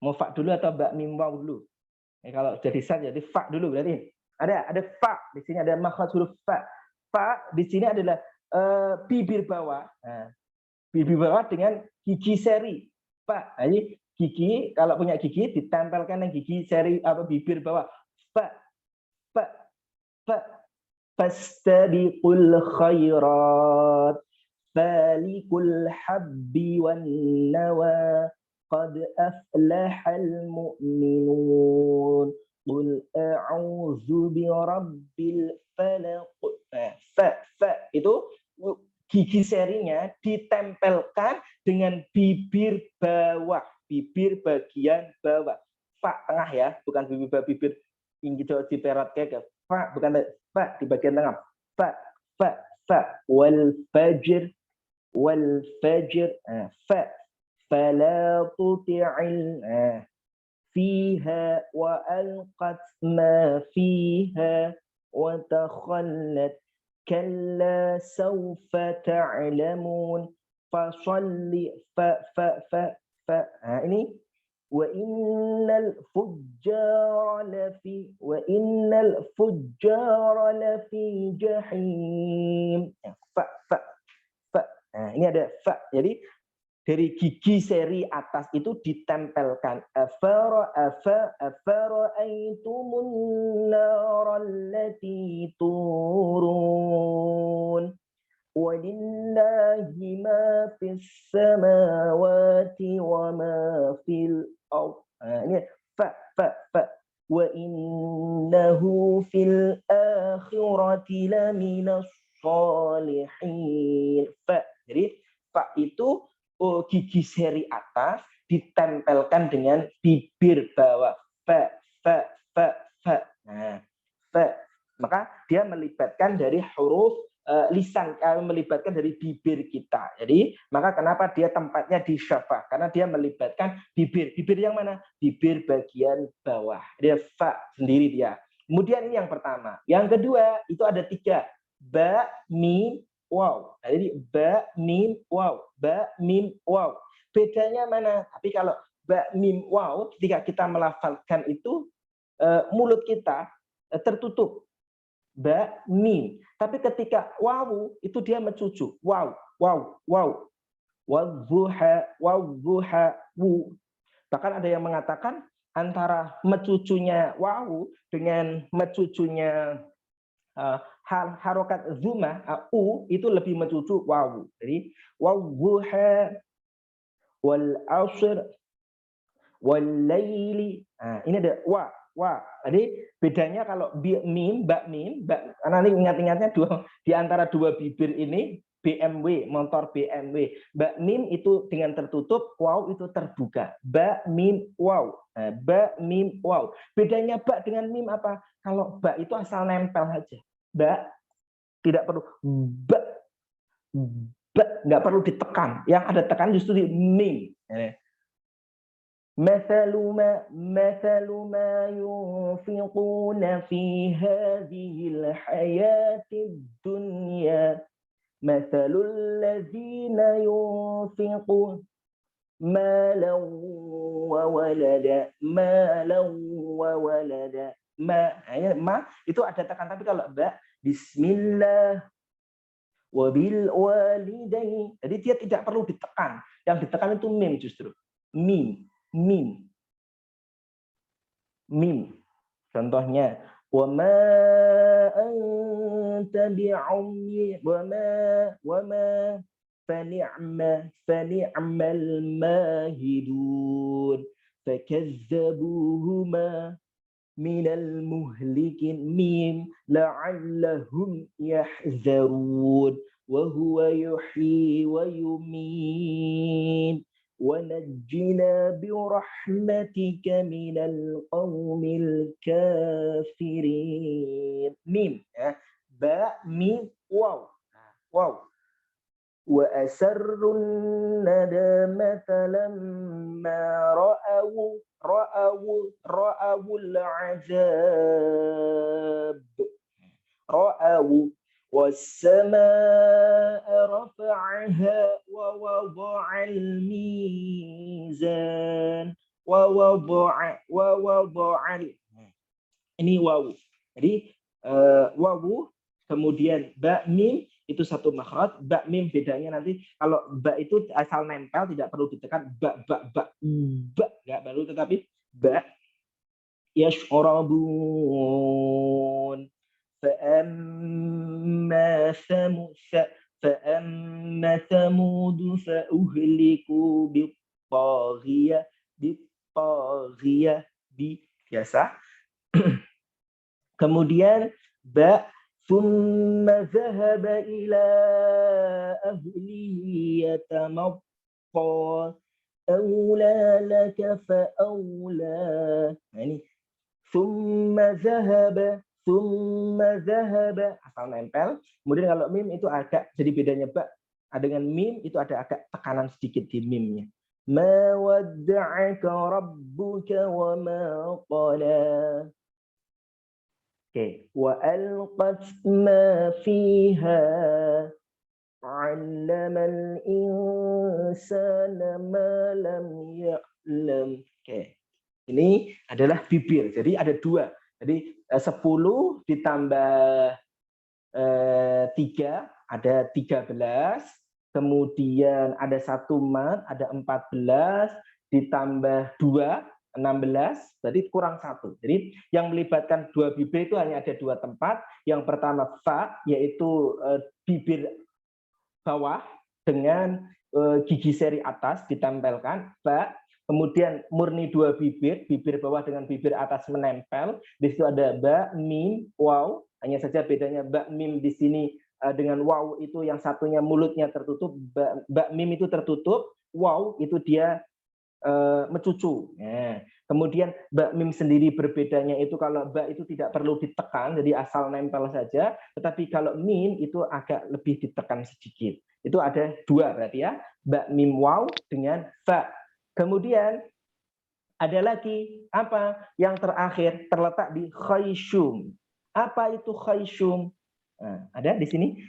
Speaker 1: Mau fa dulu atau ba, mim, waw dulu? Kalau jadi slide jadi fa dulu berarti. Ada fa di sini, ada makhraj huruf fa. Fa di sini adalah bibir bawah. Nah, bibir bawah dengan gigi seri. Fa. Nah, ini gigi, kalau punya gigi ditempelkan yang gigi seri apa bibir bawah. Fa, fa, fa. Fastabiqul khairat. Falikul habbi wan nawa. Qad aflahal mu'minun. Qul a'udzu birabbil falaq. Fa itu gigi serinya ditempelkan dengan bibir bawah, bibir bagian bawah. Fa tengah ya, bukan bibir tinggi di perot kayak. Fa bukan fa di bagian tengah. Fa wal fajr fa fala tuti'il fiha wa alqat ma fiha wa takhallat kalla sawfa ta'lamun fasalli fa. Nah, ini wa innal fujjara lafi jahim. Fa. Nah, ini ada fa. Jadi dari gigi seri atas itu ditempelkan afara'aitumun narallati turun walillahi ma fis samawati wa ma fil ardh. Ini fa wa innahu fil akhirati laminas sholihin. Fa. Jadi fa itu gigi seri atas ditempelkan dengan bibir bawah. Fa. Nah, fa. Maka dia melibatkan dari huruf lisan, melibatkan dari bibir kita. Jadi, maka kenapa dia tempatnya di syafa? Karena dia melibatkan bibir. Bibir yang mana? Bibir bagian bawah. Dia fa sendiri dia. Kemudian ini yang pertama. Yang kedua, itu ada 3. Ba, mim, waw. Nah, jadi ba, mim, waw. Ba, mim, waw. Bedanya mana? Tapi kalau ba, mim, waw, ketika kita melafalkan itu, mulut kita tertutup. Ba, mim. Tapi ketika waw, itu dia mencucu. Waw, waw, waw. Wadzuha, wadzuha, wu. Bahkan ada yang mengatakan antara mencucunya waw dengan mencucunya harokat zuma u itu lebih mencucu waw. Jadi wadzuha wal asr wal laili. Nah, ini ada wa. Jadi bedanya kalau mim, bak mim, nanti ingat-ingatnya di antara dua bibir ini BMW, motor BMW. Bak mim itu dengan tertutup, waw itu terbuka. Bak mim waw. Nah, bak mim waw. Bedanya bak dengan mim apa? Kalau bak itu asal nempel saja. Bak tidak perlu bak nggak perlu ditekan. Yang ada tekan justru di mim. مثل ما ينفقون في هذه الحياة الدنيا مثل الذين ينفقون مالا وولدا ma itu ada tekan, tapi kalau ba bismillah wabil walidain, jadi dia tidak perlu ditekan. Yang ditekan itu mim, justru mim. Contohnya wama anta bi'ummi wama fani'mal mahidun fakazzabuhuma minal muhlikin mim la'allahum yahzarun wa huwa yuhyi wa yumiit ونجنا برحمتك من القوم الكافرين. ميم باء ميم واو وأسروا الندامة لما رأوا العذاب والسماء رفعها ووضع الميزان ini wawu. Jadi wawu kemudian ba mim itu satu makhraj. Ba mim bedanya nanti kalau ba itu asal nempel tidak perlu ditekan, ba nggak perlu, tetapi ba yashrabun فأما ثمود فأهلكوا بالطاغية biasa. Kemudian ba thumma dhahaba ila ahlihi yatamattaa awla laka fa awla. Nah ini thumma dhahaba asal nempel. Kemudian kalau mim itu agak, jadi bedanya ba dengan mim itu ada agak tekanan sedikit di mimnya. Ma wadda'aka rabbuka wa ma qala. Oke, wa alqat ma fiha 'allamal insana ma lam ya'lam. Oke. Ini adalah bibir. Jadi ada 2. Jadi 10 ditambah 3 ada 13, kemudian ada 1 mat ada 14, ditambah 2 16, berarti kurang 1. Jadi yang melibatkan 2 bibir itu hanya ada 2 tempat. Yang pertama fa, yaitu bibir bawah dengan gigi seri atas ditempelkan ba. Kemudian murni 2 bibir, bibir bawah dengan bibir atas menempel. Di situ ada ba, mim, waw. Hanya saja bedanya ba, mim di sini dengan waw itu yang satunya mulutnya tertutup, ba, mim itu tertutup, waw itu dia mencucu. Nah, kemudian ba, mim sendiri berbedanya itu kalau ba itu tidak perlu ditekan, jadi asal nempel saja. Tetapi kalau mim itu agak lebih ditekan sedikit. Itu ada 2 berarti ya, ba, mim, waw dengan fa. Kemudian Ada lagi apa yang terakhir terletak di khayshum. Apa itu khayshum? Nah, ada di sini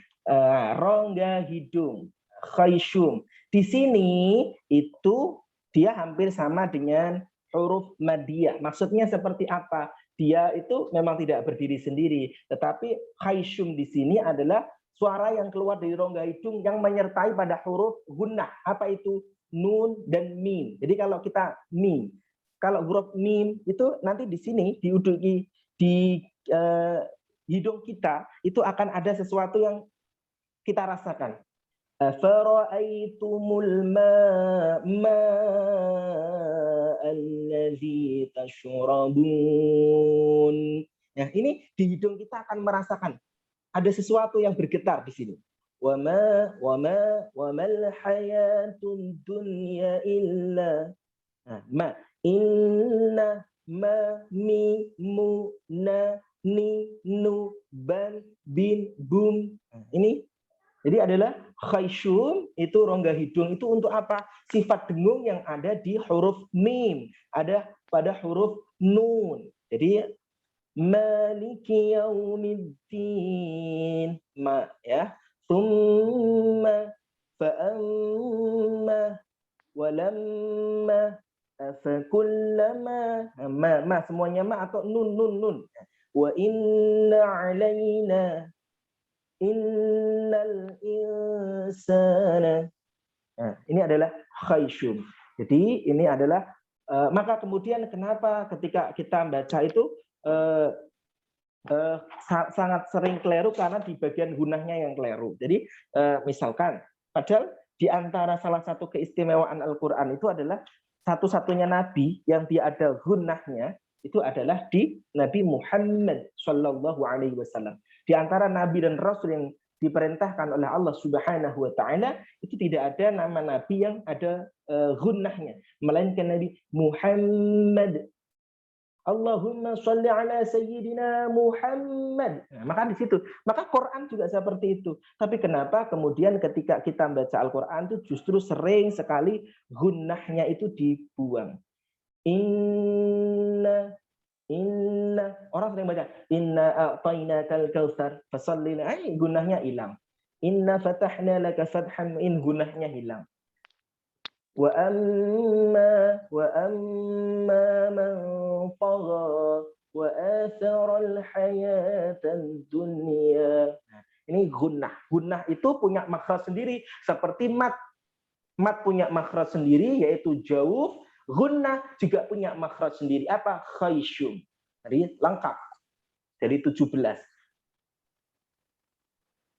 Speaker 1: rongga hidung. Khayshum. Di sini itu dia hampir sama dengan huruf madiyah. Maksudnya seperti apa? Dia itu memang tidak berdiri sendiri, tetapi khayshum di sini adalah suara yang keluar dari rongga hidung yang menyertai pada huruf gunnah. Apa itu? Nun dan mim. Jadi kalau kita mim, kalau huruf mim itu nanti di sini di hidung kita itu akan ada sesuatu yang kita rasakan. Afara'aitumul alladzi tashrabun. Nah, ini di hidung kita akan merasakan ada sesuatu yang bergetar di sini. Wamal hayatud dunya illa inna ma mi mu na ni nu ban bin bum. Ini jadi adalah khayshum, itu rongga hidung itu untuk apa? Sifat dengung yang ada di huruf mim, ada pada huruf nun. Jadi maliki yaumiddin, ya. Tsumma fa'amma walamma fakullama, semuanya atau nun. Wa inna alaina innal insana. Nah, ini adalah khayshum. Jadi ini adalah maka kemudian kenapa ketika kita baca itu sangat sering keliru karena di bagian gunahnya yang keliru. Jadi misalkan padahal di antara salah satu keistimewaan Al-Qur'an itu adalah satu-satunya nabi yang dia ada gunahnya itu adalah di Nabi Muhammad Shallallahu Alaihi Wasallam. Di antara nabi dan rasul yang diperintahkan oleh Allah Subhanahu Wa Taala itu tidak ada nama nabi yang ada gunnahnya, melainkan Nabi Muhammad. Allahumma sholli ala sayyidina Muhammad. Nah, maka di situ, maka Quran juga seperti itu. Tapi kenapa kemudian ketika kita membaca Al-Quran itu justru sering sekali gunnahnya itu dibuang. Inna orang sering baca inna a'tainakal kautsar fasholli gunnahnya hilang. Inna fatahna laka fathan, gunnahnya hilang. Wa amma man tagha wa athara al-hayatan dunya. Ini gunnah. Gunnah itu punya makhraj sendiri seperti mat. Mat punya makhraj sendiri yaitu jauh. Gunnah juga punya makhraj sendiri. Apa? Khayshum. Jadi lengkap. Jadi 17.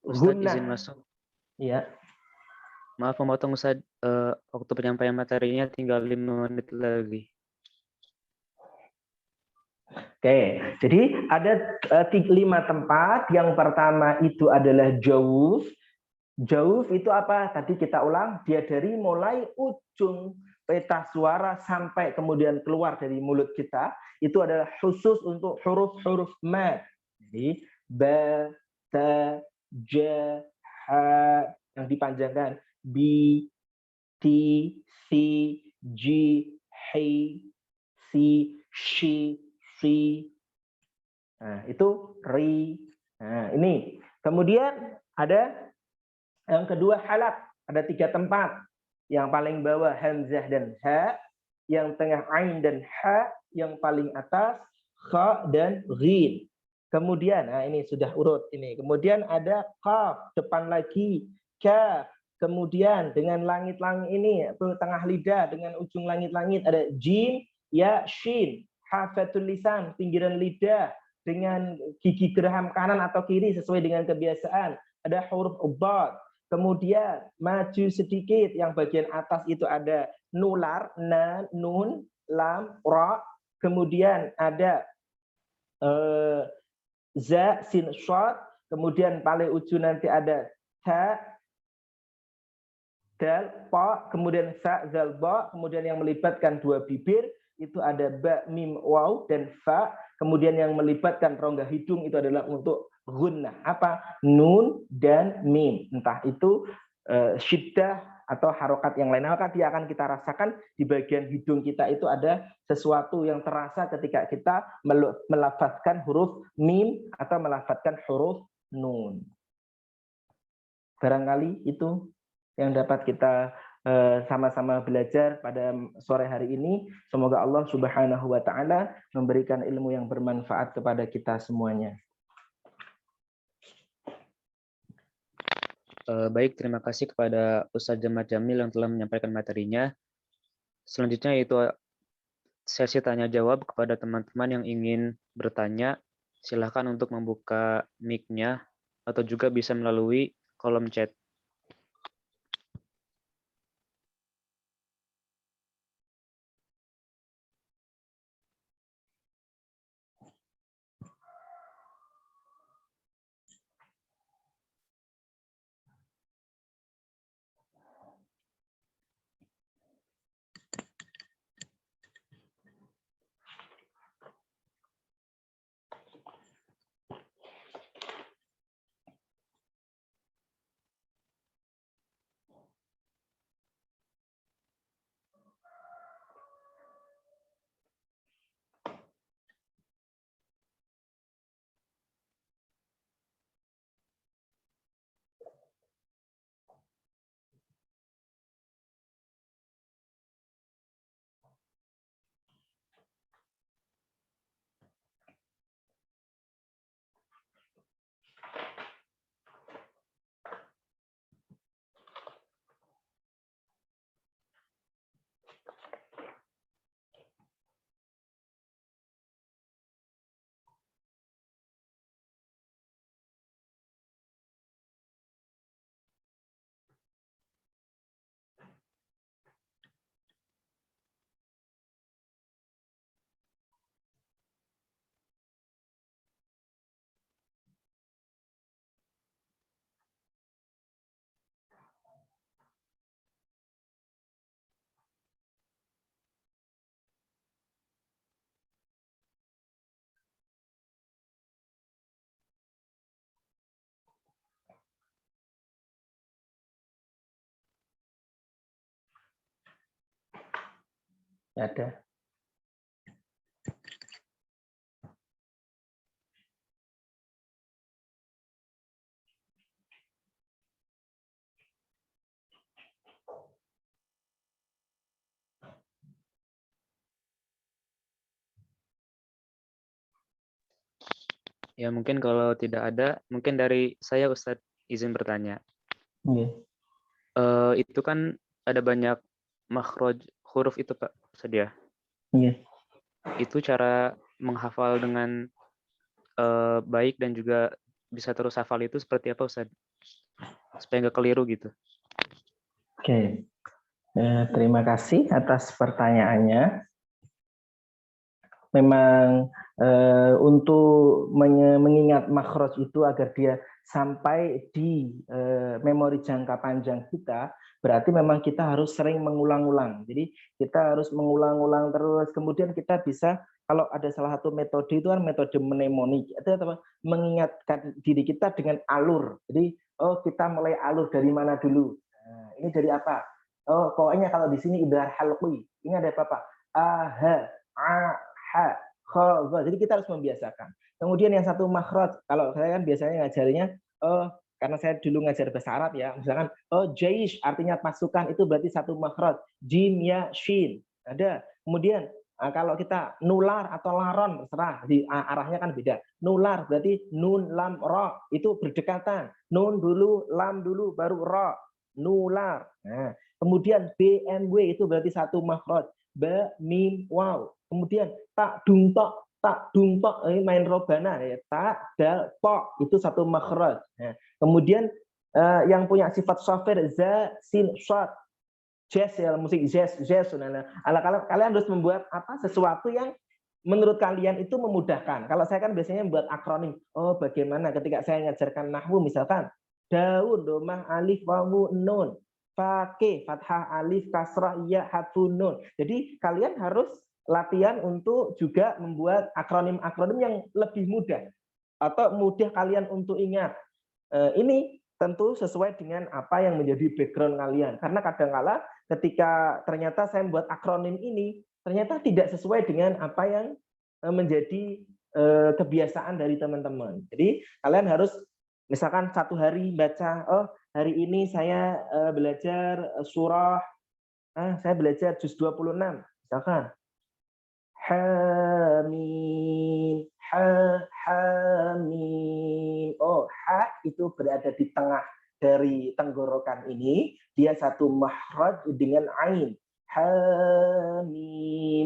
Speaker 2: Ustaz izin masuk.
Speaker 1: Iya.
Speaker 2: Maaf memotong Ustaz, waktu penyampaian materinya tinggal 5 menit lagi.
Speaker 1: Oke, jadi ada 5 tempat. Yang pertama itu adalah jawuf. Jawuf itu apa? Tadi kita ulang, dia dari mulai ujung peta suara sampai kemudian keluar dari mulut kita, itu adalah khusus untuk huruf-huruf mad. Jadi ba, ta, ja, ha yang dipanjangkan, bi, ti, si, ji, hi, si, shi, si. Nah, itu ri. Nah, ini. Kemudian ada yang kedua halak, ada 3 tempat. Yang paling bawah hamzah dan ha, yang tengah ain dan ha, yang paling atas kha dan ghin. Kemudian, nah ini sudah urut ini. Kemudian ada qaf, depan lagi kaf. Kemudian dengan langit-langit ini, tengah lidah dengan ujung langit-langit ada jim, ya, shin, hafatul lisan, pinggiran lidah dengan gigi geraham kanan atau kiri sesuai dengan kebiasaan. Ada huruf dad. Kemudian maju sedikit, yang bagian atas itu ada nular, na, nun, lam, ra. Kemudian ada za, sin, shad. Kemudian paling ujung nanti ada ta, dal, pa. Kemudian sa, zal, ba. Kemudian yang melibatkan 2 bibir itu ada ba, mim, waw, dan fa. Kemudian yang melibatkan rongga hidung itu adalah untuk gunnah. Apa? Nun dan mim. Entah itu syiddah atau harokat yang lain, maka dia akan kita rasakan di bagian hidung kita itu ada sesuatu yang terasa ketika kita melafazkan huruf mim atau melafazkan huruf nun. Barangkali itu yang dapat kita sama-sama belajar pada sore hari ini. Semoga Allah Subhanahu wa taala memberikan ilmu yang bermanfaat kepada kita semuanya.
Speaker 2: Baik, terima kasih kepada Ustadz Jamal Jamil yang telah menyampaikan materinya. Selanjutnya yaitu sesi tanya jawab kepada teman-teman yang ingin bertanya. Silakan untuk membuka mic-nya atau juga bisa melalui kolom chat.
Speaker 1: Ada.
Speaker 2: Ya, mungkin kalau tidak ada, mungkin dari saya Ustadz izin bertanya. Itu kan ada banyak makhraj huruf itu Pak Ustadz ya. Itu cara menghafal dengan baik dan juga bisa terus hafal itu seperti apa Ustadz? Supaya nggak keliru gitu.
Speaker 1: Oke. Terima kasih atas pertanyaannya. Memang untuk mengingat makhraj itu agar dia sampai di memori jangka panjang kita, berarti memang kita harus sering mengulang-ulang. Jadi kita harus mengulang-ulang terus. Kemudian kita bisa, kalau ada salah satu metode itu kan metode mnemonik, itu apa? Mengingatkan diri kita dengan alur. Jadi oh kita mulai alur dari mana dulu? Nah, ini dari apa? Oh pokoknya kalau di sini idhar halqi. Ini ada apa Pak? Aha, ha, kho, go. Jadi kita harus membiasakan. Kemudian yang satu makhraj, kalau saya kan biasanya ngajarinya, oh karena saya dulu ngajar bahasa Arab ya, misalkan oh jaish artinya pasukan, itu berarti satu makhraj. Jim ya shin ada. Kemudian kalau kita nular atau laron terserah, di arahnya kan beda. Nular berarti nun lam ro, itu berdekatan. Nun dulu, lam dulu, baru ro. Nular. Nah, kemudian BMW itu berarti satu makhraj. Ba mim waw. Kemudian tak dungtok ini main robana ya, tak dal po itu satu makhraj. Nah, kemudian yang punya sifat sofir za sin shad jazz ya, musik jazz. Nah, kalian harus membuat apa sesuatu yang menurut kalian itu memudahkan. Kalau saya kan biasanya membuat akronim. Oh, bagaimana ketika saya ngajarkan nahwu misalkan daun domah alif wawu nun pakai fathah alif kasrah ya hatun nun. Jadi kalian harus latihan untuk juga membuat akronim-akronim yang lebih mudah atau mudah kalian untuk ingat. Ini tentu sesuai dengan apa yang menjadi background kalian. Karena kadang-kala ketika ternyata saya membuat akronim ini, ternyata tidak sesuai dengan apa yang menjadi kebiasaan dari teman-teman. Jadi kalian harus misalkan satu hari baca, oh hari ini saya belajar surah, saya belajar juz 26, misalkan. Hamim, hamim. Oh, ha itu berada di tengah dari tenggorokan ini, dia satu makhraj dengan ain. Hamim.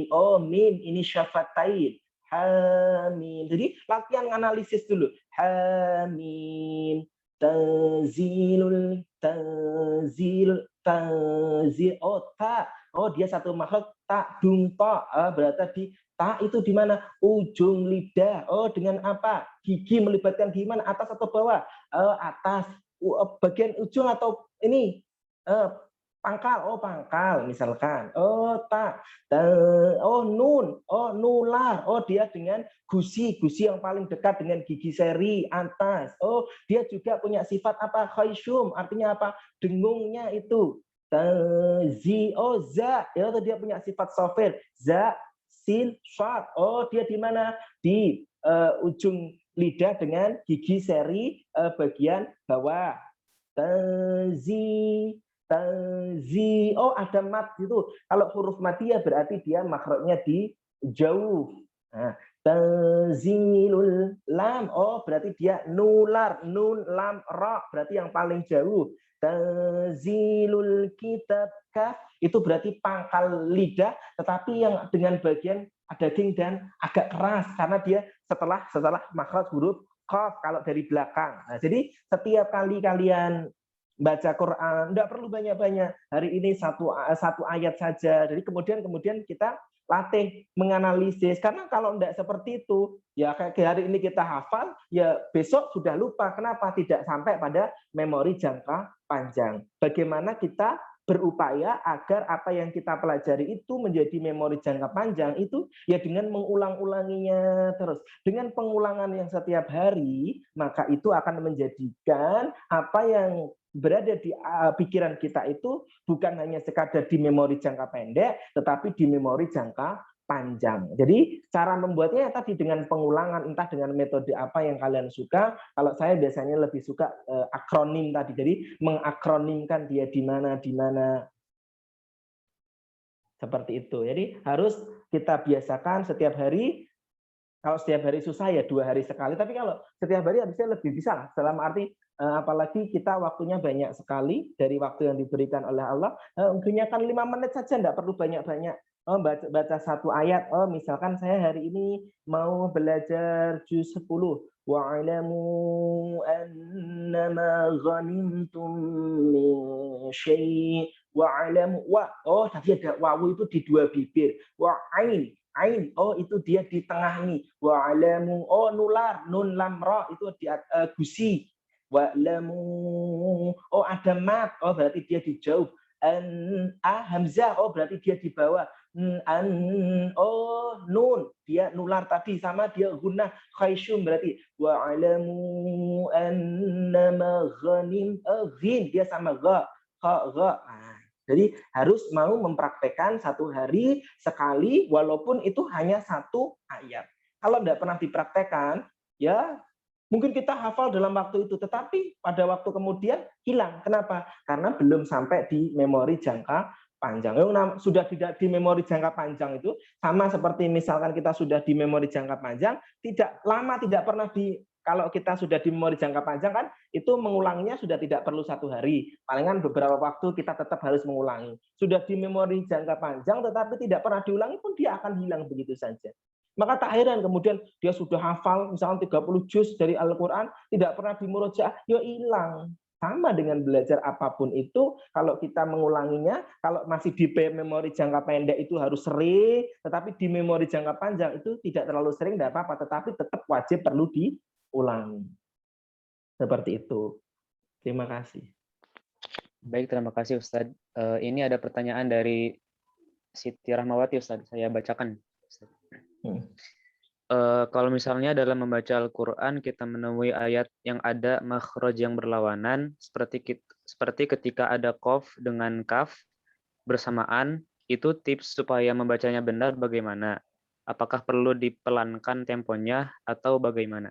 Speaker 1: Oh, mim ini syafatain. Hamim. Jadi latihan analisis dulu. Hamim. Tanzilul, tanzil, tanzil. Oh, ta. Oh, dia satu makhluk tak dung to. Berarti di ta itu di mana? Ujung lidah. Oh, dengan apa? Gigi melibatkan di mana? Atas atau bawah? Atas. Bagian ujung atau ini? Pangkal. Oh, pangkal misalkan. Oh, ta. Oh, nun. Oh, nular. Oh, dia dengan gusi. Gusi yang paling dekat dengan gigi seri atas. Oh, dia juga punya sifat apa? Khayshum. Artinya apa? Dengungnya itu. Zi, oh za, ya dia punya sifat sofir, za, sin, shad. Oh dia di mana? Di ujung lidah dengan gigi seri bagian bawah. Tanzi, tanzi. Oh ada mat gitu. Kalau huruf matia berarti dia makhrajnya di jauh. Nah, tanzilul lam. Oh berarti dia nular, nun lam ra berarti yang paling jauh. Tanzilul kitab kaf itu berarti pangkal lidah tetapi yang dengan bagian daging dan agak keras karena dia setelah makhraj huruf qaf kalau dari belakang. Nah, jadi setiap kali kalian baca Quran enggak perlu banyak-banyak. Hari ini satu ayat saja. Jadi kemudian kita latih menganalisis karena kalau enggak seperti itu ya kayak hari ini kita hafal ya besok sudah lupa. Kenapa? Tidak sampai pada memori jangka panjang. Bagaimana kita berupaya agar apa yang kita pelajari itu menjadi memori jangka panjang itu ya dengan mengulang-ulanginya terus. Dengan pengulangan yang setiap hari, maka itu akan menjadikan apa yang berada di pikiran kita itu bukan hanya sekadar di memori jangka pendek, tetapi di memori jangka panjang. Jadi cara membuatnya tadi dengan pengulangan, entah dengan metode apa yang kalian suka. Kalau saya biasanya lebih suka akronim tadi. Jadi mengakronimkan dia di mana seperti itu. Jadi harus kita biasakan setiap hari. Kalau setiap hari susah ya 2 hari sekali. Tapi kalau setiap hari harusnya lebih bisa lah. Dalam arti apalagi kita waktunya banyak sekali dari waktu yang diberikan oleh Allah. Gunakan 5 menit saja, enggak perlu banyak-banyak. Baca satu ayat. Misalkan saya hari ini mau belajar juz 10. Wa'lamu annama ghanimtum min syai' wa'lamu tadi ada wawu itu di 2 bibir. Wa'ain ain, oh itu dia di tengah nih. Wa'lamu, oh nular, nun lam ra itu di gusi. Wa'lamu, oh ada mat, oh berarti dia di jauh. Hamzah, oh berarti dia di bawah. Oh nun, dia nular tadi sama dia gunnah khayshum berarti wa'lamu annama ghanim, ghin dia sama gha. Jadi harus mau mempraktekkan satu hari sekali walaupun itu hanya satu ayat. Kalau tidak pernah dipraktekkan, ya mungkin kita hafal dalam waktu itu, tetapi pada waktu kemudian hilang. Kenapa? Karena belum sampai di memori jangka panjang. Sudah tidak di memori jangka panjang itu sama seperti misalkan kita sudah di memori jangka panjang, tidak lama tidak pernah di. Kalau kita sudah di memori jangka panjang kan itu mengulanginya sudah tidak perlu satu hari, palingan beberapa waktu kita tetap harus mengulangi. Sudah di memori jangka panjang tetapi tidak pernah diulangi pun dia akan hilang begitu saja. Maka tak heran kemudian dia sudah hafal misalkan 30 juz dari Al-Quran tidak pernah dimurojaah, ya hilang. Sama dengan belajar apapun itu, kalau kita mengulanginya, kalau masih di memori jangka pendek itu harus sering, tetapi di memori jangka panjang itu tidak terlalu sering, tidak apa-apa, tetapi tetap wajib perlu diulangi. Seperti itu. Terima kasih.
Speaker 2: Baik, terima kasih Ustadz. Ini ada pertanyaan dari Siti Rahmawati, Ustadz. Saya bacakan. Kalau misalnya dalam membaca Al-Quran kita menemui ayat yang ada makhraj yang berlawanan, seperti ketika ada qaf dengan kaf bersamaan, itu tips supaya membacanya benar bagaimana? Apakah perlu dipelankan temponya atau bagaimana?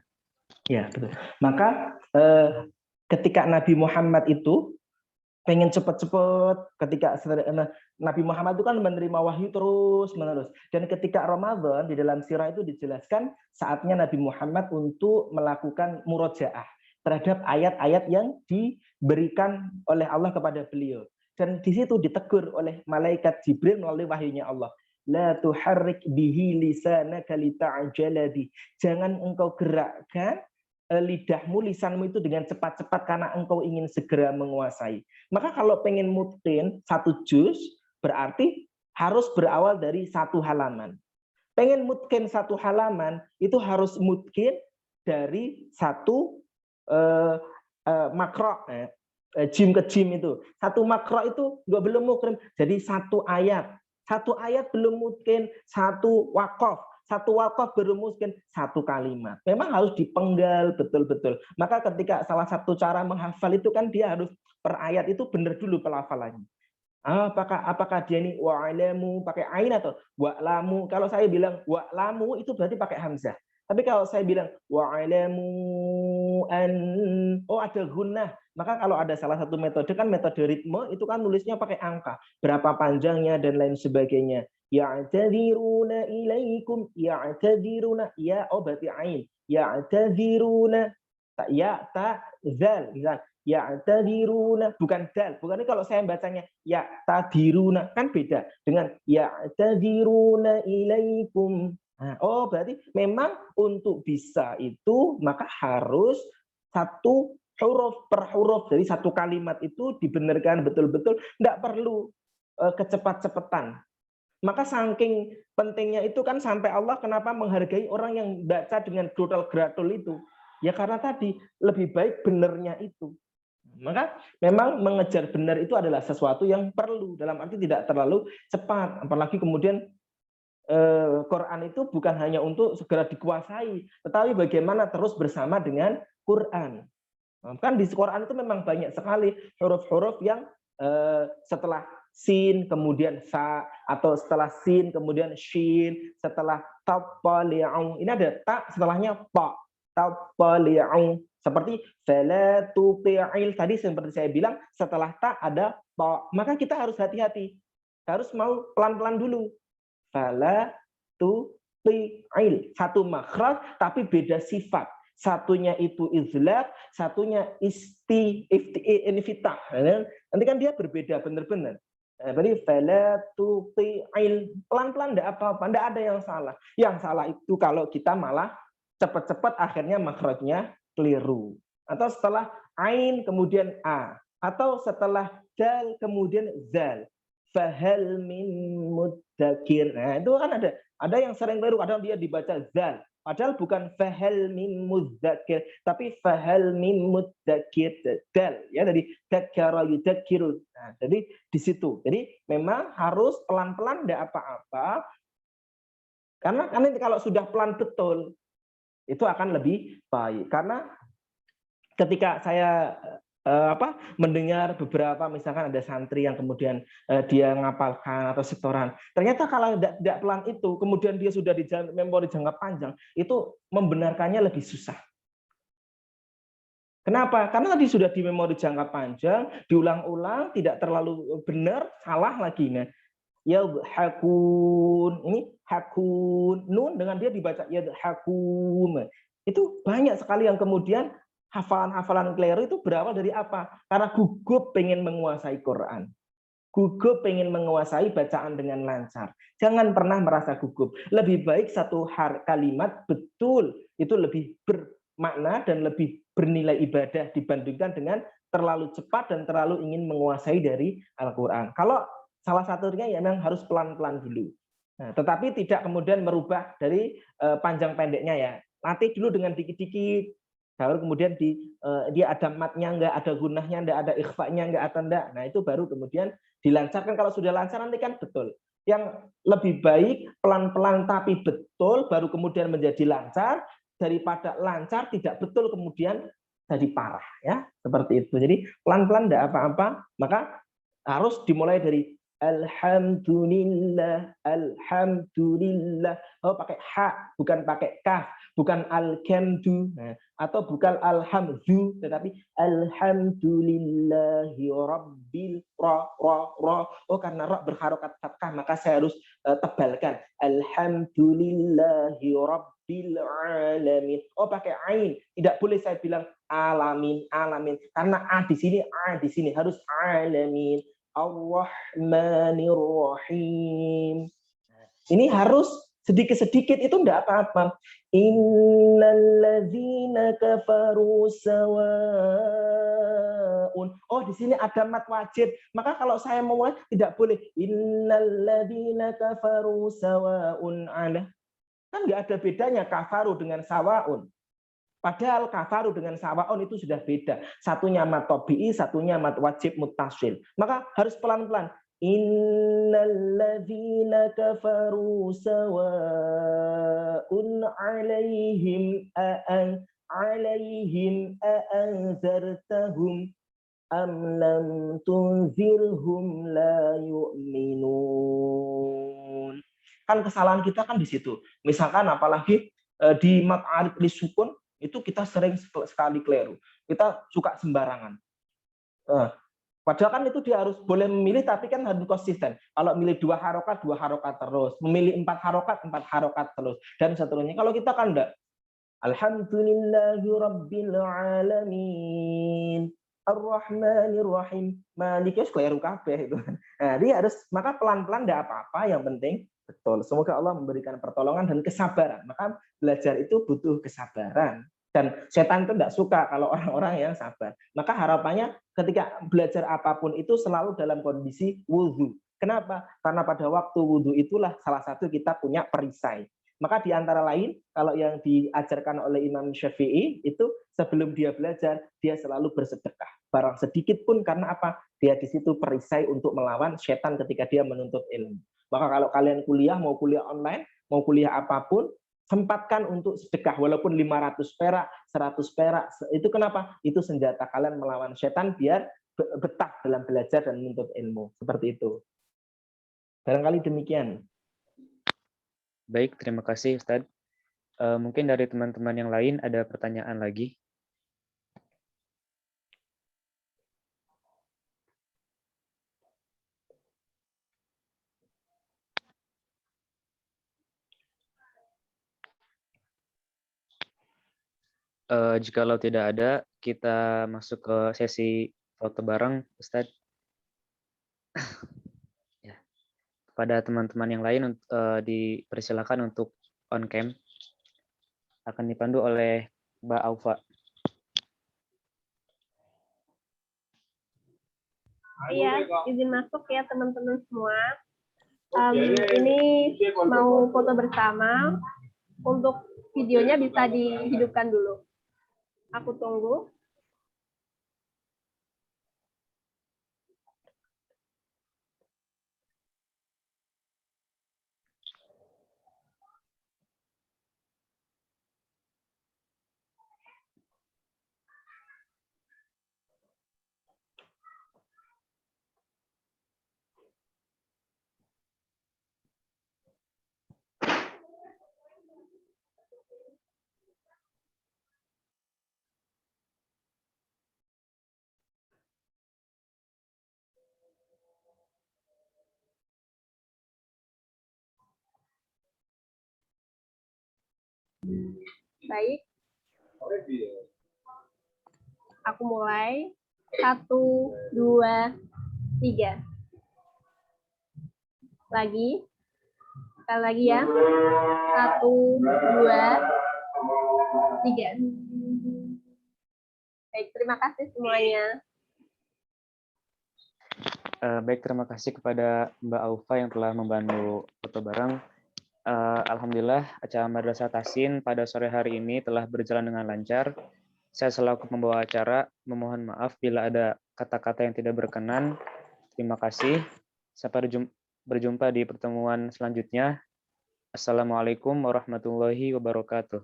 Speaker 1: Ya, betul. Maka ketika Nabi Muhammad itu pengen cepet-cepet, ketika Nabi Muhammad itu kan menerima wahyu terus menerus, dan ketika Ramadan di dalam sirah itu dijelaskan saatnya Nabi Muhammad untuk melakukan murojaah terhadap ayat-ayat yang diberikan oleh Allah kepada beliau, dan di situ ditegur oleh malaikat Jibril melalui wahyunya Allah, la tuharrik bihi lisanaka lita'jala bi, jangan engkau gerakkan lidahmu, lisanmu itu dengan cepat-cepat karena engkau ingin segera menguasai. Maka kalau pengen mutqin satu juz, berarti harus berawal dari satu halaman. Pengen mutqin satu halaman, itu harus mutqin dari satu makro, jim ke jim itu. Satu makro itu nggak belum mutqin, jadi satu ayat. Satu ayat belum mutqin, satu wakof. Satu wakaf baru mungkin satu kalimat. Memang harus dipenggal betul-betul. Maka ketika salah satu cara menghafal itu kan dia harus per ayat itu benar dulu pelafalannya. Apakah dia ini wa'alamu pakai ain atau wa'lamu? Kalau saya bilang wa'lamu itu berarti pakai hamzah. Tapi kalau saya bilang wa'alamu an, oh ada gunnah. Maka kalau ada salah satu metode kan metode ritme itu kan nulisnya pakai angka, berapa panjangnya dan lain sebagainya. Ya'tadziruna ilaikum, ya'tadziruna, ya oh berarti ain, ya'tadziruna, ya ta zal, ya'tadziruna bukan dal. Bukan, kalau saya bacanya ya'tadziruna kan beda dengan ya'tadziruna ilaikum. Oh berarti memang untuk bisa itu maka harus satu huruf per huruf dari satu kalimat itu dibenarkan betul-betul, tidak perlu kecepat-cepatan. Maka saking pentingnya itu kan sampai Allah kenapa menghargai orang yang baca dengan gratul itu. Ya karena tadi lebih baik benernya itu. Maka memang mengejar benar itu adalah sesuatu yang perlu, dalam arti tidak terlalu cepat. Apalagi kemudian Quran itu bukan hanya untuk segera dikuasai, tetapi bagaimana terus bersama dengan Quran. Kan di Quran itu memang banyak sekali huruf-huruf yang setelah sin kemudian sa, atau setelah sin kemudian shin, setelah tappali'u ini ada ta setelahnya pa, tappali'u, seperti fala tuti'il tadi seperti saya bilang setelah ta ada pa, maka kita harus hati-hati, harus mau pelan-pelan dulu. Fala tuti'il satu makhraj tapi beda sifat. Satunya itu izlaq, satunya infitah. Nanti kan dia berbeda benar-benar. Berarti fala tuti'il, pelan-pelan enggak apa-apa, enggak ada yang salah. Yang salah itu kalau kita malah cepat-cepat akhirnya makhrajnya keliru. Atau setelah ain kemudian a, atau setelah dal kemudian zal. Fahal min mudzakir. Nah, itu kan ada yang sering keliru, kadang dia dibaca zal. Padahal bukan fahal min mudzakir, tapi fahal min mudzakir dal, ya dari dzakara yudzakiru. Nah, jadi di situ. Jadi memang harus pelan-pelan enggak apa-apa. Karena kalau sudah pelan betul itu akan lebih baik. Karena ketika saya mendengar beberapa misalkan ada santri yang kemudian dia ngapalkan atau setoran, ternyata kalau tidak pelan itu kemudian dia sudah di memori jangka panjang itu membenarkannya lebih susah. Kenapa? Karena tadi sudah di memori jangka panjang, diulang-ulang tidak terlalu benar, salah lagi. Nah, yadhakun, ini hakun, nun dengan dia dibaca yadhakun. Itu banyak sekali yang kemudian hafalan-hafalan keliru itu berawal dari apa? Karena gugup pengen menguasai Quran. Gugup pengen menguasai bacaan dengan lancar. Jangan pernah merasa gugup. Lebih baik satu kalimat betul, itu lebih bermakna dan lebih bernilai ibadah dibandingkan dengan terlalu cepat dan terlalu ingin menguasai dari Al-Quran. Kalau salah satunya ya memang harus pelan-pelan dulu. Nah, tetapi tidak kemudian merubah dari panjang pendeknya ya. Latih dulu dengan dikit-dikit. Baru kemudian dia ada matnya enggak, ada gunahnya enggak, ada ikhfa'nya enggak, atau enggak. Nah, itu baru kemudian dilancarkan. Kalau sudah lancar nanti kan betul. Yang lebih baik pelan-pelan tapi betul, baru kemudian menjadi lancar, daripada lancar tidak betul kemudian jadi parah, ya seperti itu. Jadi pelan-pelan tidak apa-apa, maka harus dimulai dari alhamdulillah, alhamdulillah. Oh, pakai ha, bukan pakai kaf, bukan al-kamdu, atau bukan alhamdu, tetapi alhamdulillahi rabbil ra. Oh, karena ra berharokat fathah, maka saya harus tebalkan alhamdulillahi rabbil alamin. Oh, pakai ain, tidak boleh saya bilang alamin, karena a di sini harus alamin. Ar-Rahmanir-Rahim. Ini harus sedikit-sedikit, itu enggak apa-apa. Innalladzina kafaru sawaun. Oh, di sini ada mat wajib. Maka kalau saya mau tidak boleh innalladzina kafaru sawaun ala. Kan enggak ada bedanya kafaru dengan sawaun. Padahal kafaru dengan sawaun itu sudah beda. Satunya mat tabi'i, satunya mat wajib muttasil. Maka harus pelan-pelan. Innalladzina kafaru sawaun alaihim a'anzartahum am lam tunzirhum la yu'minun. Kan kesalahan kita kan di situ. Misalkan apalagi di mat alif lisukun itu kita sering sekali keliru. Kita suka sembarangan. Padahal kan itu dia harus boleh memilih, tapi kan harus konsisten. Kalau milih 2 harokat terus. Memilih 4 harokat terus. Dan seterusnya. Kalau kita kan enggak. Alhamdulillahi rabbil alamin. Ar-Rahmanir-Rahim. Maliki keliru kabeh itu. Nah, dia harus, maka pelan-pelan enggak apa-apa, yang penting betul. Semoga Allah memberikan pertolongan dan kesabaran. Maka belajar itu butuh kesabaran. Dan setan itu tidak suka kalau orang-orang yang sabar. Maka harapannya ketika belajar apapun itu selalu dalam kondisi wudhu. Kenapa? Karena pada waktu wudhu itulah salah satu kita punya perisai. Maka di antara lain, kalau yang diajarkan oleh Imam Syafi'i, itu sebelum dia belajar, dia selalu bersedekah. Barang sedikit pun, karena apa? Dia di situ perisai untuk melawan setan ketika dia menuntut ilmu. Maka kalau kalian kuliah, mau kuliah online, mau kuliah apapun, sempatkan untuk sedekah, walaupun 500 perak, 100 perak. Itu kenapa? Itu senjata kalian melawan setan biar betah dalam belajar dan menuntut ilmu. Seperti itu. Barangkali demikian.
Speaker 2: Baik, terima kasih Ustadz. Mungkin dari teman-teman yang lain ada pertanyaan lagi? Jikalau tidak ada, kita masuk ke sesi foto bareng, Ustadz. Ya. Kepada teman-teman yang lain, dipersilakan untuk on cam. Akan dipandu oleh Mbak Aufa.
Speaker 3: Iya, izin masuk ya teman-teman semua. Ini mau foto bersama. Untuk videonya bisa dihidupkan dulu. Aku tunggu. Baik. Aku mulai. 1, 2, 3. Lagi. Sekali lagi ya. 1, 2, 3. Baik, terima kasih semuanya.
Speaker 2: Baik, terima kasih kepada Mbak Aufa yang telah membantu foto bareng. Alhamdulillah, acara Madrasah Tahsin pada sore hari ini telah berjalan dengan lancar. Saya selaku pembawa acara memohon maaf bila ada kata-kata yang tidak berkenan. Terima kasih. Sampai berjumpa di pertemuan selanjutnya. Assalamualaikum warahmatullahi wabarakatuh.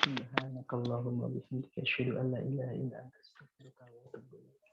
Speaker 1: Subhanakallahumma wa bihamdika asyhadu an la ilaha illa anta astaghfiruka wa atubu ilaik.